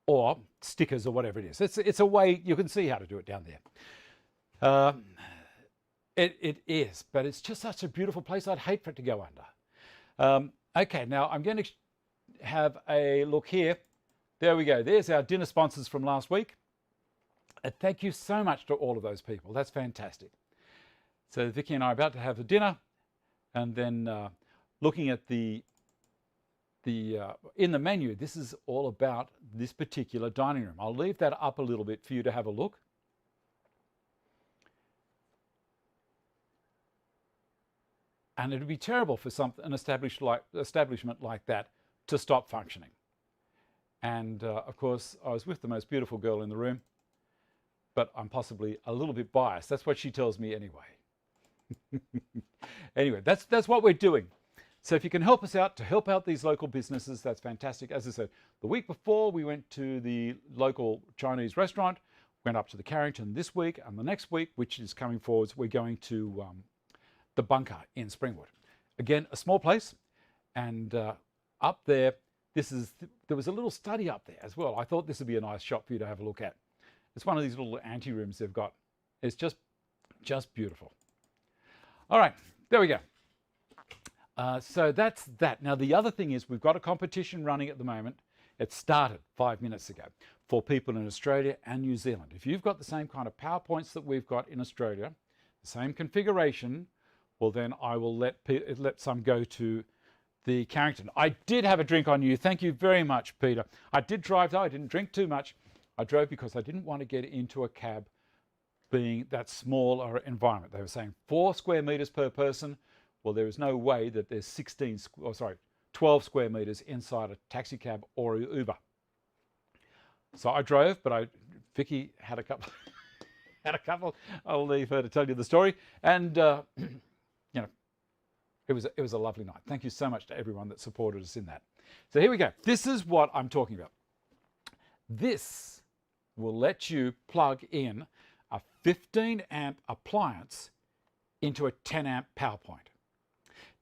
or stickers or whatever it is. It's a way you can see how to do it down there. It is, but it's just such a beautiful place. I'd hate for it to go under. Okay, now I'm going to have a look here. There we go. There's our dinner sponsors from last week. Thank you so much to all of those people. That's fantastic. So Vicky and I are about to have a dinner, and then looking at in the menu, this is all about this particular dining room. I'll leave that up a little bit for you to have a look. And it would be terrible for an establishment like that to stop functioning. And of course, I was with the most beautiful girl in the room, but I'm possibly a little bit biased. That's what she tells me anyway. Anyway, that's what we're doing. So if you can help us out to help out these local businesses, that's fantastic. As I said, the week before we went to the local Chinese restaurant, went up to the Carrington this week, and the next week, which is coming forwards, we're going to the Bunker in Springwood. Again, a small place, and up there, there was a little study up there as well. I thought this would be a nice shop for you to have a look at. It's one of these little ante-rooms they've got. It's just beautiful. All right, there we go. So that's that. Now, the other thing is we've got a competition running at the moment. It started 5 minutes ago for people in Australia and New Zealand. If you've got the same kind of PowerPoints that we've got in Australia, the same configuration, well, then I will let some go to the Carrington. I did have a drink on you. Thank you very much, Peter. I did drive, though. I didn't drink too much. I drove because I didn't want to get into a cab being that smaller environment. They were saying 4 square meters per person. Well, there is no way that there's 12 square meters inside a taxi cab or an Uber. So I drove, but Vicky had a couple. I'll leave her to tell you the story. And you know, it was a lovely night. Thank you so much to everyone that supported us in that. So here we go. This is what I'm talking about. This will let you plug in a 15 amp appliance into a 10 amp power point.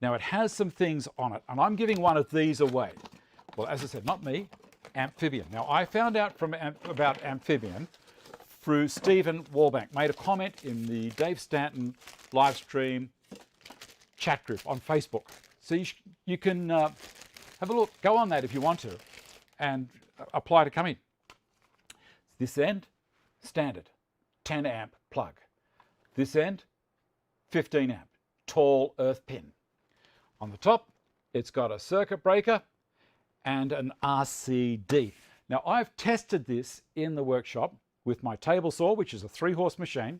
Now it has some things on it, and I'm giving one of these away. Well, as I said, not me, Amphibian. Now I found out about Amphibian through Stephen Wallbank, made a comment in the Dave Stanton live stream chat group on Facebook. So you can have a look, go on that if you want to, and apply to come in. This end, standard, 10 amp plug. This end, 15 amp, tall earth pin. On the top, it's got a circuit breaker and an RCD. Now I've tested this in the workshop with my table saw, which is a 3-horse machine,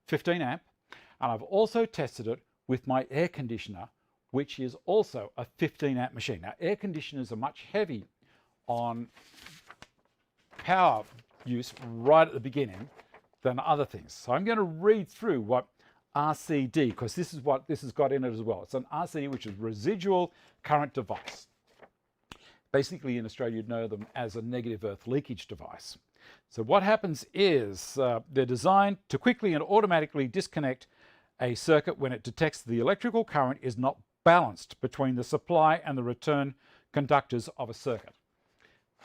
15 amp, and I've also tested it with my air conditioner, which is also a 15 amp machine. Now air conditioners are much heavy on power use right at the beginning than other things. So I'm going to read through what RCD, because this is what this has got in it as well. It's an RCD, which is residual current device. Basically in Australia you'd know them as a negative earth leakage device. So what happens is they're designed to quickly and automatically disconnect a circuit when it detects the electrical current is not balanced between the supply and the return conductors of a circuit.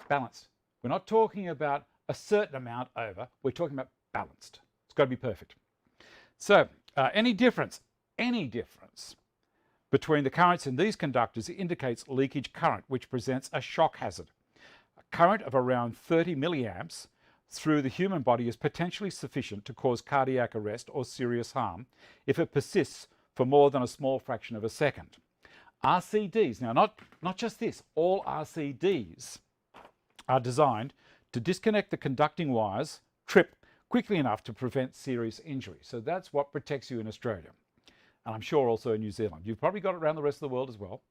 Balanced. We're not talking about a certain amount over, we're talking about balanced. It's got to be perfect. So any difference between the currents in these conductors indicates leakage current, which presents a shock hazard. A current of around 30 milliamps through the human body is potentially sufficient to cause cardiac arrest or serious harm if it persists for more than a small fraction of a second. RCDs, now not just this, all RCDs are designed to disconnect the conducting wires, trip quickly enough to prevent serious injury. So that's what protects you in Australia. And I'm sure also in New Zealand. You've probably got it around the rest of the world as well.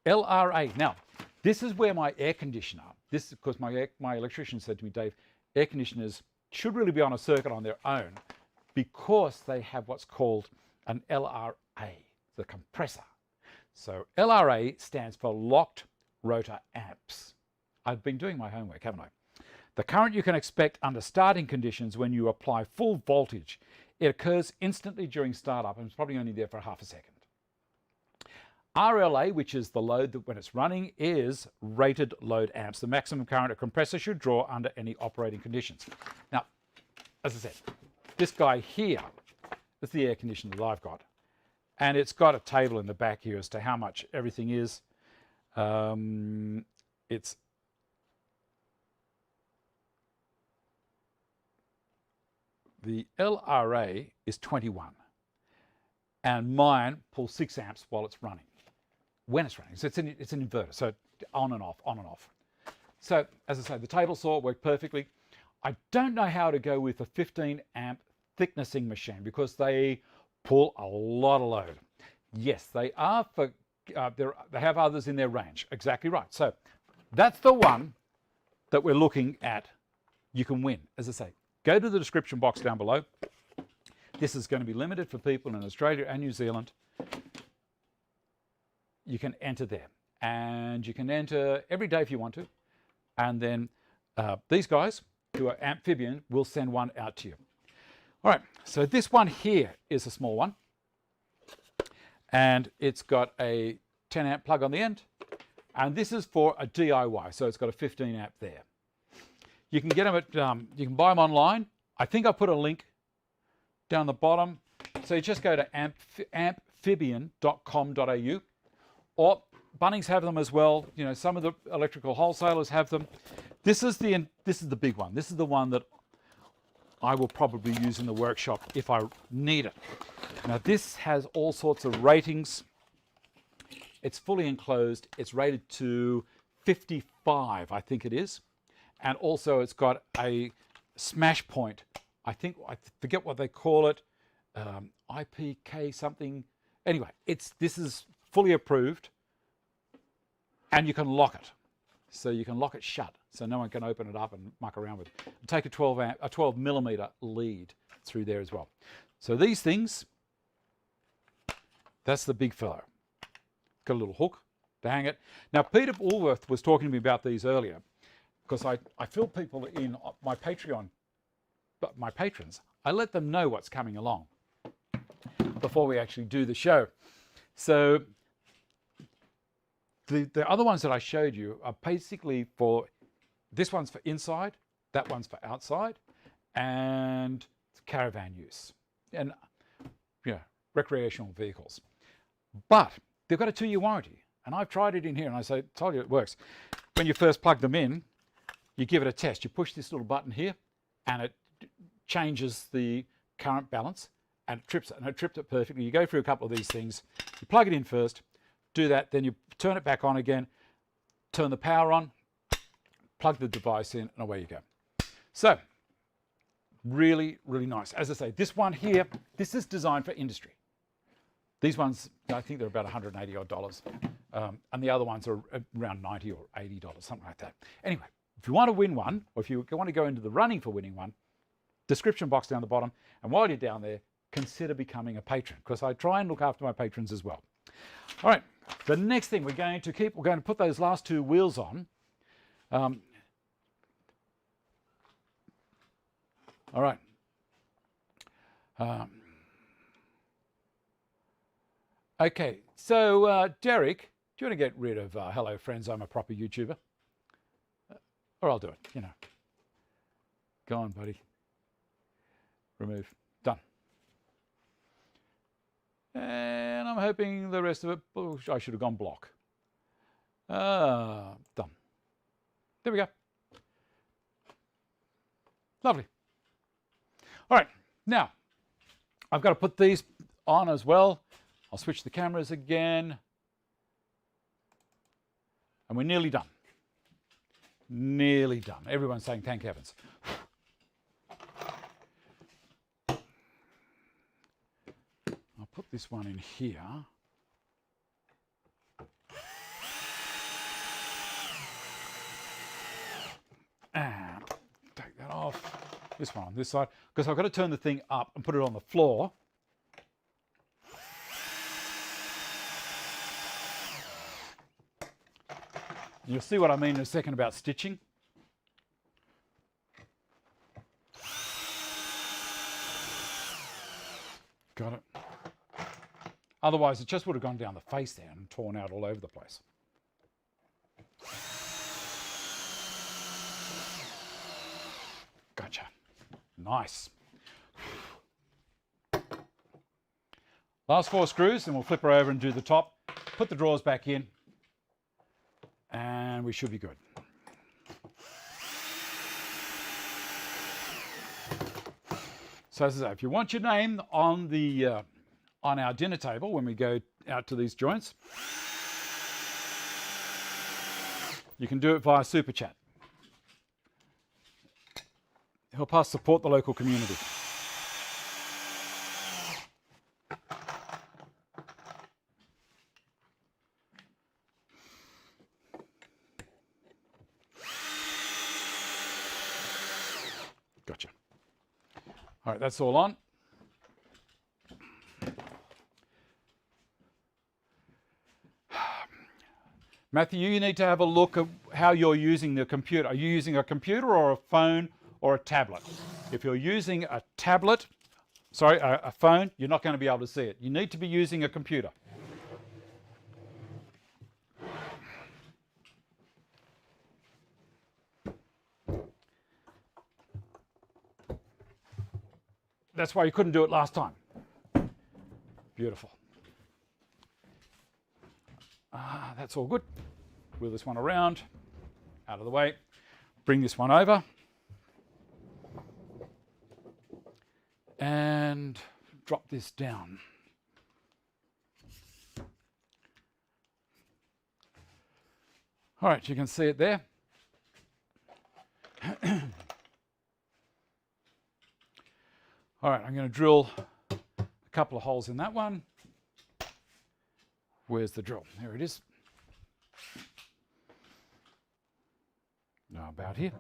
LRA. Now, this is where my air conditioner, this because my electrician said to me, Dave, air conditioners should really be on a circuit on their own because they have what's called an LRA, the compressor. So LRA stands for locked rotor amps. I've been doing my homework, haven't I? The current you can expect under starting conditions when you apply full voltage, it occurs instantly during startup and it's probably only there for half a second. RLA, which is the load that when it's running, is rated load amps, the maximum current a compressor should draw under any operating conditions. Now, as I said, this guy here is the air conditioner that I've got. And it's got a table in the back here as to how much everything is. It's the LRA is 21. And mine pulls 6 amps while it's running. When it's running. So it's an inverter. So on and off, on and off. So as I say, the table saw worked perfectly. I don't know how to go with a 15 amp thicknessing machine because they pull a lot of load. Yes, they are for, they have others in their range. Exactly right. So that's the one that we're looking at. You can win. As I say, go to the description box down below. This is going to be limited for people in Australia and New Zealand. You can enter there. And you can enter every day if you want to. And then these guys, who are Amphibian, will send one out to you. All right, so this one here is a small one. And it's got a 10 amp plug on the end. And this is for a DIY, so it's got a 15 amp there. You can get them at, you can buy them online. I think I put a link down the bottom. So you just go to ampfibian.com.au, or Bunnings have them as well. You know, some of the electrical wholesalers have them. This is the big one. This is the one that I will probably use in the workshop if I need it. Now this has all sorts of ratings. It's fully enclosed. It's rated to 55, I think it is. And also it's got a smash point. I forget what they call it. IPK something. Anyway, this is fully approved and you can lock it. So you can lock it shut so no one can open it up and muck around with it. Take a 12 millimeter lead through there as well. So these things, that's the big fellow. Got a little hook to hang it. Now Peter Woolworth was talking to me about these earlier because I fill people in my Patreon, but my patrons, I let them know what's coming along before we actually do the show. So the other ones that I showed you are basically for, this one's for inside, that one's for outside, and caravan use, and recreational vehicles. But they've got a 2-year warranty, and I've tried it in here, and I told you it works. When you first plug them in, you give it a test. You push this little button here, and it changes the current balance, and it trips it, and it tripped it perfectly. You go through a couple of these things. You plug it in first, do that, then you turn it back on again, turn the power on, plug the device in, and away you go. So, really, really nice. As I say, this one here, this is designed for industry. These ones, I think they're about $180 odd, and the other ones are around $90 or $80, something like that. Anyway, if you want to win one, or if you want to go into the running for winning one, description box down the bottom, and while you're down there, consider becoming a patron, because I try and look after my patrons as well. All right, the next thing we're going to put those last 2 wheels on. All right. Okay, so Derek, do you want to get rid of hello friends, I'm a proper YouTuber? Or I'll do it, you know. Go on, buddy. Remove. Done. And I'm hoping the rest of it, oh, I should have gone block. Done. There we go. Lovely. All right, now I've got to put these on as well. I'll switch the cameras again. And we're nearly done. Nearly done. Everyone's saying thank heavens. I'll put this one in here. And take that off. this one on this side, because I've got to turn the thing up and put it on the floor. You'll see what I mean in a second about stitching. Got it. Otherwise, it just would have gone down the face there and torn out all over the place. Gotcha. Nice. Last 4 screws, and we'll flip her over and do the top. Put the drawers back in, and we should be good. So as I say, if you want your name on the on our dinner table when we go out to these joints, you can do it via Super Chat. Help us support the local community. Gotcha. All right, that's all on. Matthew, you need to have a look at how you're using the computer. Are you using a computer or a phone or a tablet? If you're using a tablet, a phone, you're not going to be able to see it. You need to be using a computer. That's why you couldn't do it last time. Beautiful. That's all good. Wheel this one around, out of the way. Bring this one over. And drop this down. All right, you can see it there. All right, I'm going to drill a couple of holes in that one. Where's the drill? There it is. Now about here.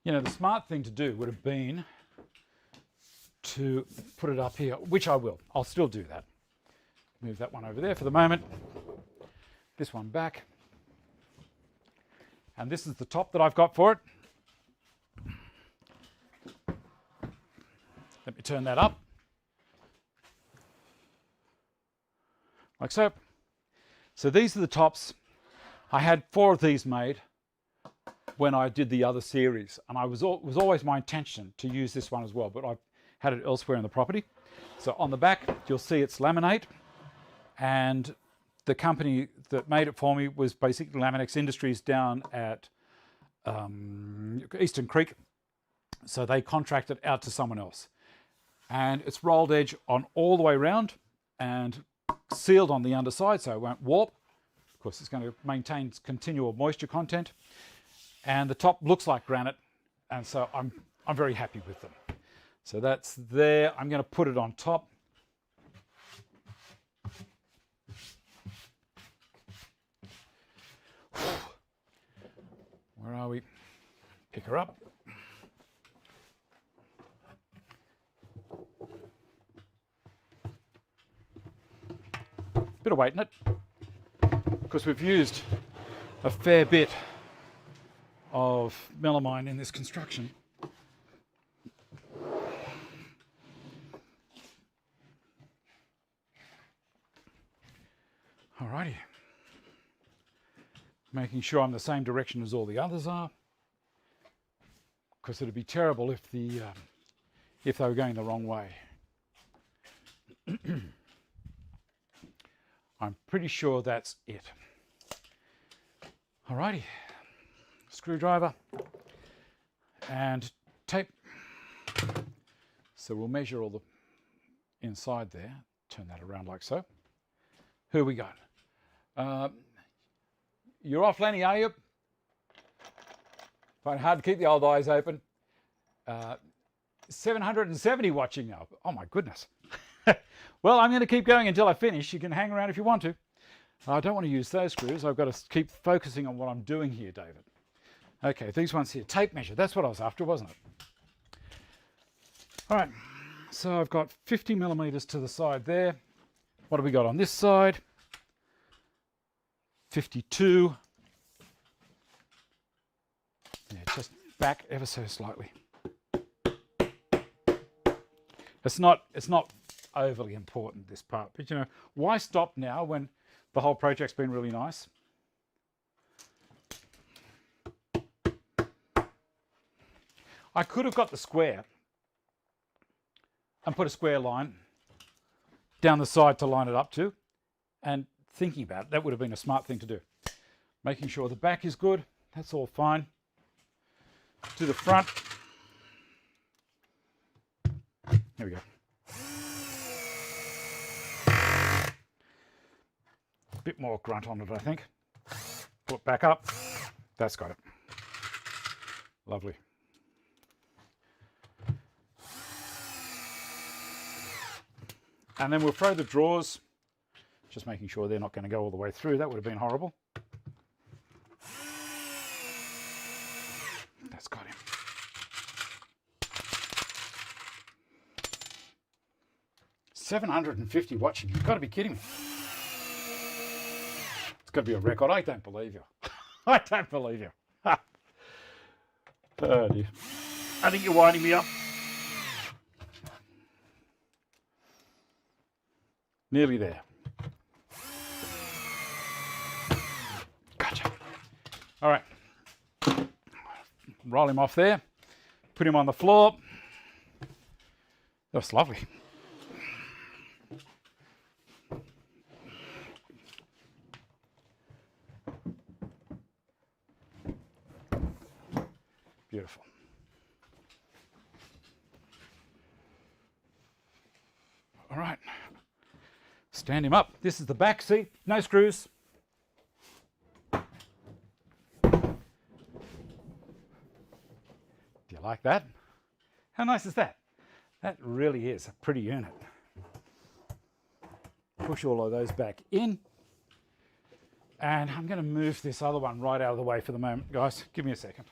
You know, the smart thing to do would have been to put it up here, which I will. I'll still do that. Move that one over there for the moment. This one back. And this is the top that I've got for it. Let me turn that up. Like so. So these are the tops. I had 4 of these made when I did the other series. And it was always my intention to use this one as well, but I've had it elsewhere in the property. So on the back, you'll see it's laminate. And the company that made it for me was basically Laminex Industries down at Eastern Creek. So they contracted out to someone else. And it's rolled edge on all the way around and sealed on the underside so it won't warp. Of course, it's going to maintain continual moisture content. And the top looks like granite. And so I'm very happy with them. So that's there. I'm going to put it on top. Where are we? Pick her up. Bit of weight in it, because we've used a fair bit of melamine in this construction. Alrighty. Making sure I'm the same direction as all the others are, because it'd be terrible if they were going the wrong way. I'm pretty sure that's it. Alrighty, screwdriver and tape. So we'll measure all the inside there. Turn that around like so. Who we got? You're off, Lenny, are you? Find it hard to keep the old eyes open. 770 watching now. Oh my goodness. Well, I'm going to keep going until I finish. You can hang around if you want to. I don't want to use those screws. I've got to keep focusing on what I'm doing here, David. Okay, these ones here. Tape measure. That's what I was after, wasn't it? All right. So I've got 50 millimeters to the side there. What have we got on this side? 52. Yeah, just back ever so slightly. It's not overly important, this part, but you know, why stop now when the whole project's been really nice? I could have got the square and put a square line down the side to line it up to, and thinking about it, that would have been a smart thing to do. Making sure the back is good, that's all fine. To the front. There we go. A bit more grunt on it, I think. Put back up. That's got it. Lovely. And then we'll throw the drawers, just making sure they're not going to go all the way through. That would have been horrible. That's got him. $750 watching. You've got to be kidding me. It's got to be a record. I don't believe you. I don't believe you. Oh dear. I think you're winding me up. Nearly there. Gotcha. All right. Roll him off there. Put him on the floor. That's lovely. Beautiful. All right. Stand him up. This is the back seat. No screws. Do you like that? How nice is that? That really is a pretty unit. Push all of those back in. And I'm going to move this other one right out of the way for the moment, guys. Give me a second.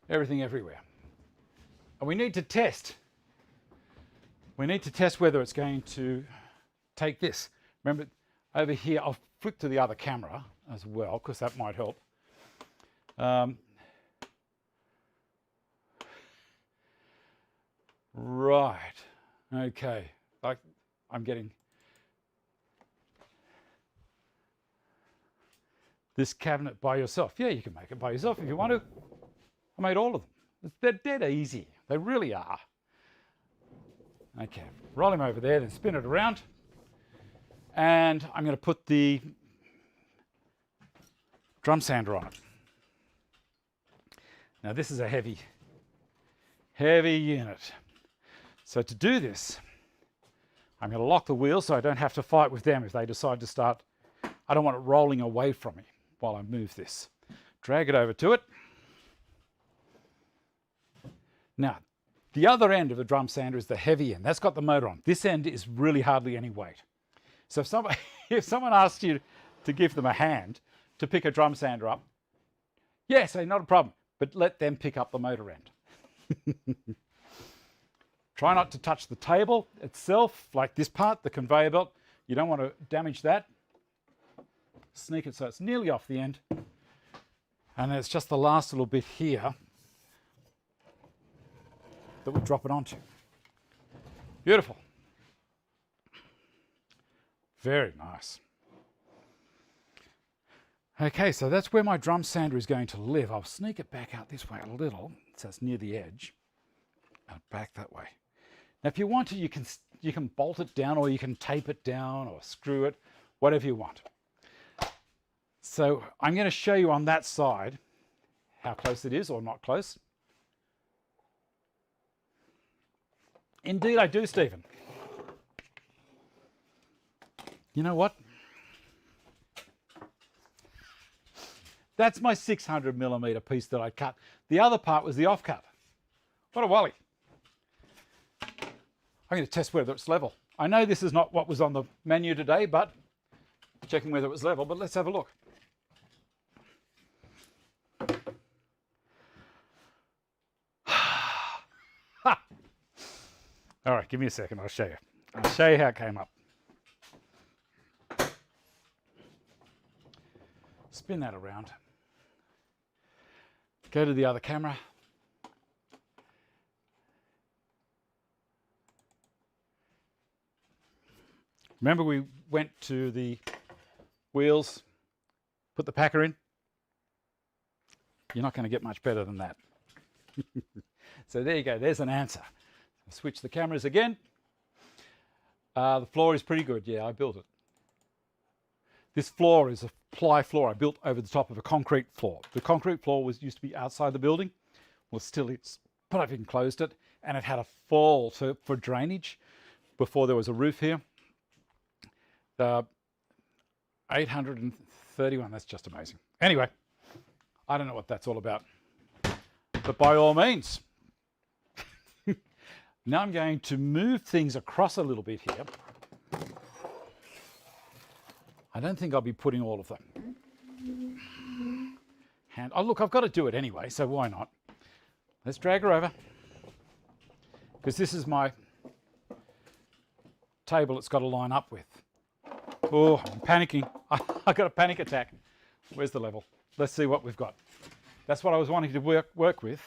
Everything everywhere. And we need to test. We need to test whether it's going to take this. Remember, over here, I'll flip to the other camera as well, because that might help. Right. Okay. I'm getting this cabinet by yourself. Yeah, you can make it by yourself if you want to. I made all of them. They're dead easy. They really are. Okay, roll him over there, then spin it around. And I'm going to put the drum sander on it. Now this is a heavy unit. So to do this, I'm going to lock the wheel so I don't have to fight with them if they decide to start. I don't want it rolling away from me while I move this. Drag it over to it. Now, the other end of the drum sander is the heavy end. That's got the motor on. This end is really hardly any weight. So if someone asks you to give them a hand to pick a drum sander up, yes, not a problem, but let them pick up the motor end. Try not to touch the table itself, like this part, the conveyor belt. You don't want to damage that. Sneak it so it's nearly off the end. And it's just the last little bit here that we drop it onto. Beautiful. Very nice. Okay, so that's where my drum sander is going to live. I'll sneak it back out this way a little, so it's near the edge, and back that way. Now, if you want to, you can bolt it down, or you can tape it down, or screw it, whatever you want. So I'm going to show you on that side how close it is, or not close. Indeed I do, Stephen. You know what? That's my 600mm piece that I cut. The other part was the offcut. What a wally. I'm going to test whether it's level. I know this is not what was on the menu today, but checking whether it was level, but let's have a look. All right, give me a second, I'll show you. I'll show you how it came up. Spin that around. Go to the other camera. Remember we went to the wheels, put the packer in? You're not going to get much better than that. So there you go, there's an answer. I'll switch the cameras again. The floor is pretty good, yeah, I built it. This floor is a ply floor I built over the top of a concrete floor. The concrete floor used to be outside the building. Well, still is, but I've enclosed it, and it had a fall for drainage before there was a roof here. 831, that's just amazing. Anyway, I don't know what that's all about, but by all means. Now I'm going to move things across a little bit here. I don't think I'll be putting all of them. Oh look, I've got to do it anyway, so why not? Let's drag her over, because this is my table it's got to line up with. Oh, I'm panicking. I got a panic attack. Where's the level? Let's see what we've got. That's what I was wanting to work with.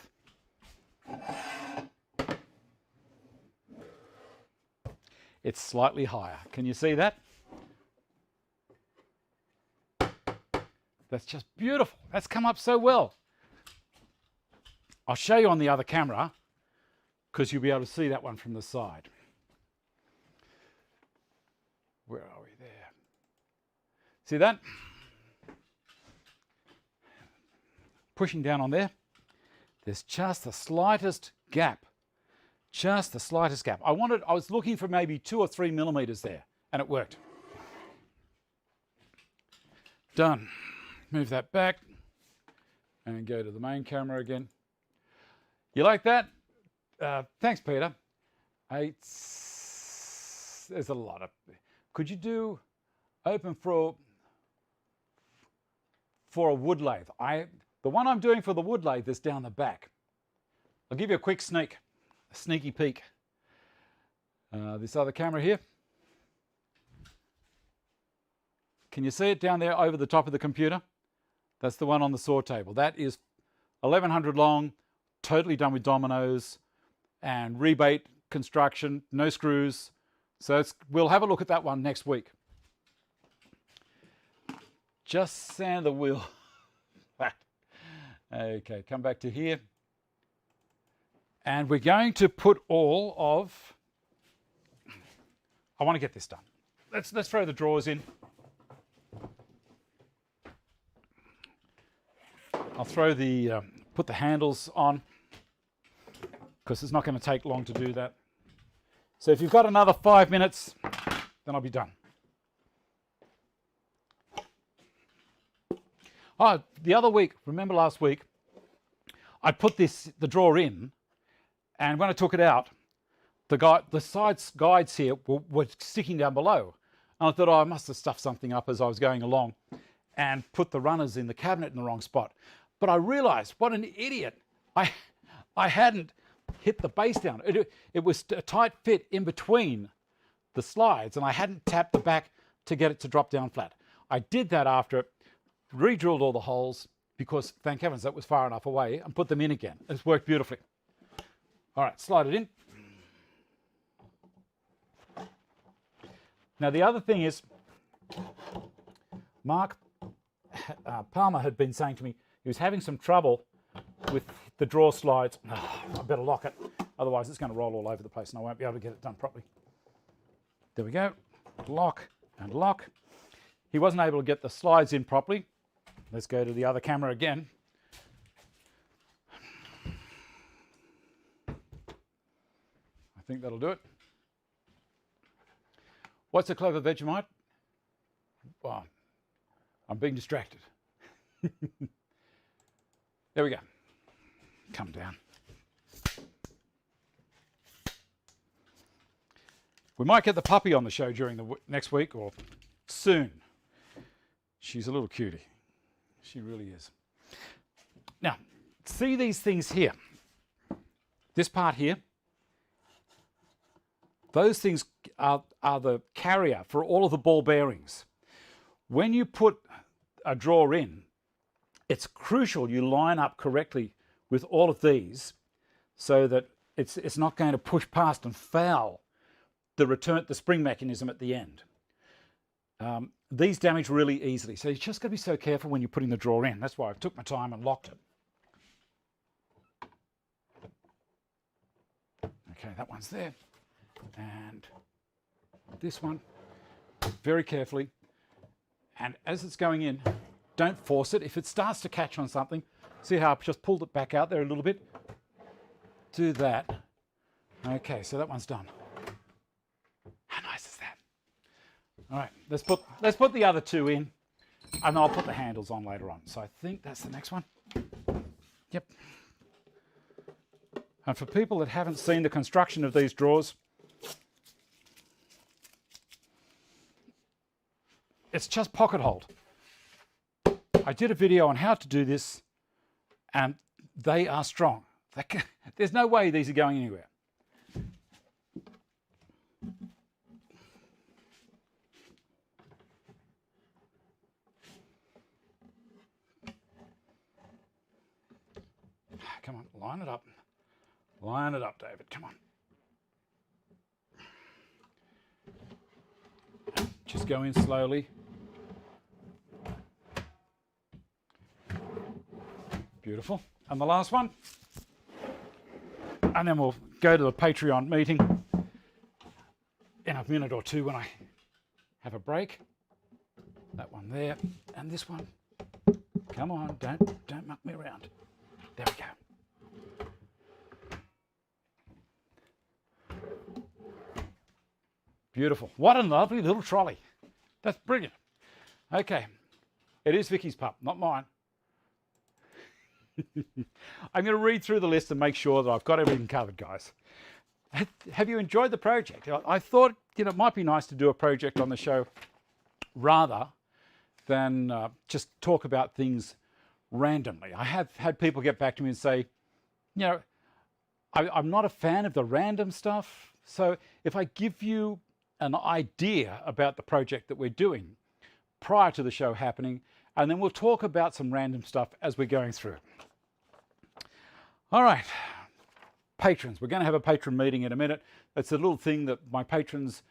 It's slightly higher. Can you see that? That's just beautiful. That's come up so well. I'll show you on the other camera because you'll be able to see that one from the side. Where are we there? See that? Pushing down on there. There's just the slightest gap. Just the slightest gap. I was looking for maybe 2 or 3 millimeters there, and it worked. Done. Move that back and go to the main camera again. You like that? Thanks, Peter. There's a lot of... Could you do open for a wood lathe? The one I'm doing for the wood lathe is down the back. I'll give you a quick sneaky peek. This other camera here. Can you see it down there over the top of the computer? That's the one on the saw table. That is 1100 long, totally done with dominoes and rebate construction, no screws. So we'll have a look at that one next week. Just sand the wheel. Okay, come back to here. And we're going to put all of... I want to get this done. Let's throw the drawers in. I'll throw put the handles on because it's not going to take long to do that. So if you've got another 5 minutes, then I'll be done. Oh, the other week, remember last week, I put the drawer in, and when I took it out, the side guides here were sticking down below. And I thought, oh, I must have stuffed something up as I was going along and put the runners in the cabinet in the wrong spot. But I realized, what an idiot. I hadn't hit the base down. It was a tight fit in between the slides, and I hadn't tapped the back to get it to drop down flat. I did that after it, re-drilled all the holes, because thank heavens that was far enough away, and put them in again. It's worked beautifully. All right, slide it in. Now the other thing is, Mark Palmer had been saying to me he was having some trouble with the drawer slides. Oh, I better lock it, otherwise it's going to roll all over the place and I won't be able to get it done properly. There we go, lock and lock. He wasn't able to get the slides in properly. Let's go to the other camera again. I think that'll do it. What's a clever Vegemite? Well, I'm being distracted. There we go. Come down. We might get the puppy on the show during the next week or soon. She's a little cutie. She really is. Now, see these things here. This part here. Those things are the carrier for all of the ball bearings. When you put a drawer in, it's crucial you line up correctly with all of these so that it's not going to push past and foul the spring mechanism at the end. These damage really easily, so you just got to be so careful when you're putting the drawer in. That's why I took my time and locked it. Okay, that one's there. And this one, very carefully. And as it's going in, don't force it. If it starts to catch on something, see how I've just pulled it back out there a little bit? Do that. Okay, so that one's done. How nice is that? All right, let's put the other two in, and I'll put the handles on later on. So I think that's the next one. Yep. And for people that haven't seen the construction of these drawers, it's just pocket hold. I did a video on how to do this, and they are strong. There's no way these are going anywhere. Come on, line it up. Line it up, David, come on. Just go in slowly. Beautiful. And the last one. And then we'll go to the Patreon meeting in a minute or two when I have a break. That one there, and this one. Come on, don't muck me around. There we go. Beautiful. What a lovely little trolley. That's brilliant. Okay. It is Vicky's pup, not mine. I'm going to read through the list and make sure that I've got everything covered, guys. Have you enjoyed the project? I thought it might be nice to do a project on the show rather than just talk about things randomly. I have had people get back to me and say, I'm not a fan of the random stuff. So if I give you an idea about the project that we're doing prior to the show happening, and then we'll talk about some random stuff as we're going through. All right, patrons. We're going to have a patron meeting in a minute. It's a little thing that my patrons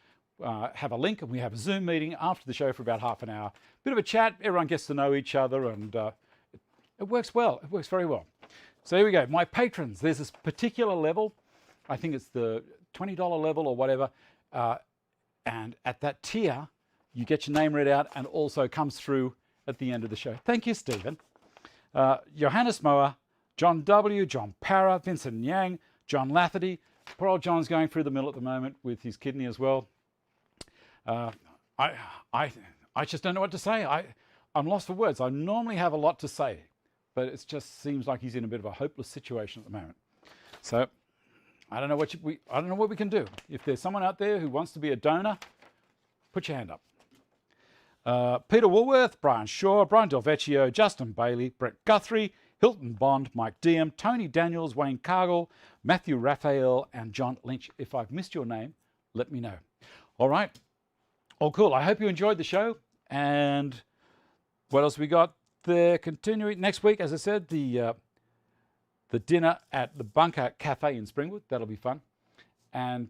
have a link, and we have a Zoom meeting after the show for about half an hour. Bit of a chat. Everyone gets to know each other, and it works well. It works very well. So here we go. My patrons. There's this particular level. I think it's the $20 level or whatever. And at that tier, you get your name read out and also comes through at the end of the show. Thank you, Stephen. Johannes, Mohr, John W., John Parra, Vincent Ngian, John Lafferty. Poor old John's going through the mill at the moment with his kidney as well. I just don't know what to say. I'm lost for words. I normally have a lot to say, but it just seems like he's in a bit of a hopeless situation at the moment. So I don't know what we can do. If there's someone out there who wants to be a donor, put your hand up. Peter Woolworth, Brian Shaw, Brian Del Vecchio, Justin Bailey, Brett Guthrie, Hilton Bond, Mike Deam, Tony Daniels, Wayne Cargill, Matthew Raphael, and John Lynch. If I've missed your name, let me know. All right. Oh, cool. I hope you enjoyed the show. And what else we got there? Continuing next week, as I said, the dinner at the Bunker Cafe in Springwood. That'll be fun. And,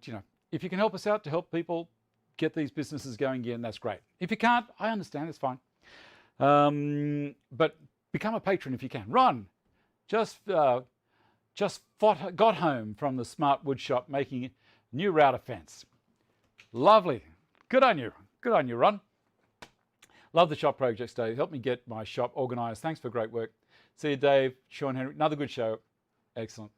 if you can help us out to help people get these businesses going again, that's great. If you can't, I understand. It's fine. But become a patron if you can. Ron just got home from the Smart Wood Shop making a new router fence. Lovely. Good on you. Good on you, Ron. Love the shop projects, Dave. Help me get my shop organised. Thanks for great work. See you, Dave. Sean Henry. Another good show. Excellent.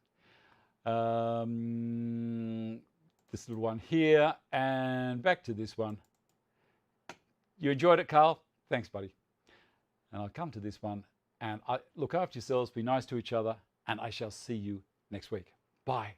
This little one here, and back to this one. You enjoyed it, Carl? Thanks, buddy. And I'll come to this one And look after yourselves, be nice to each other, and I shall see you next week. Bye.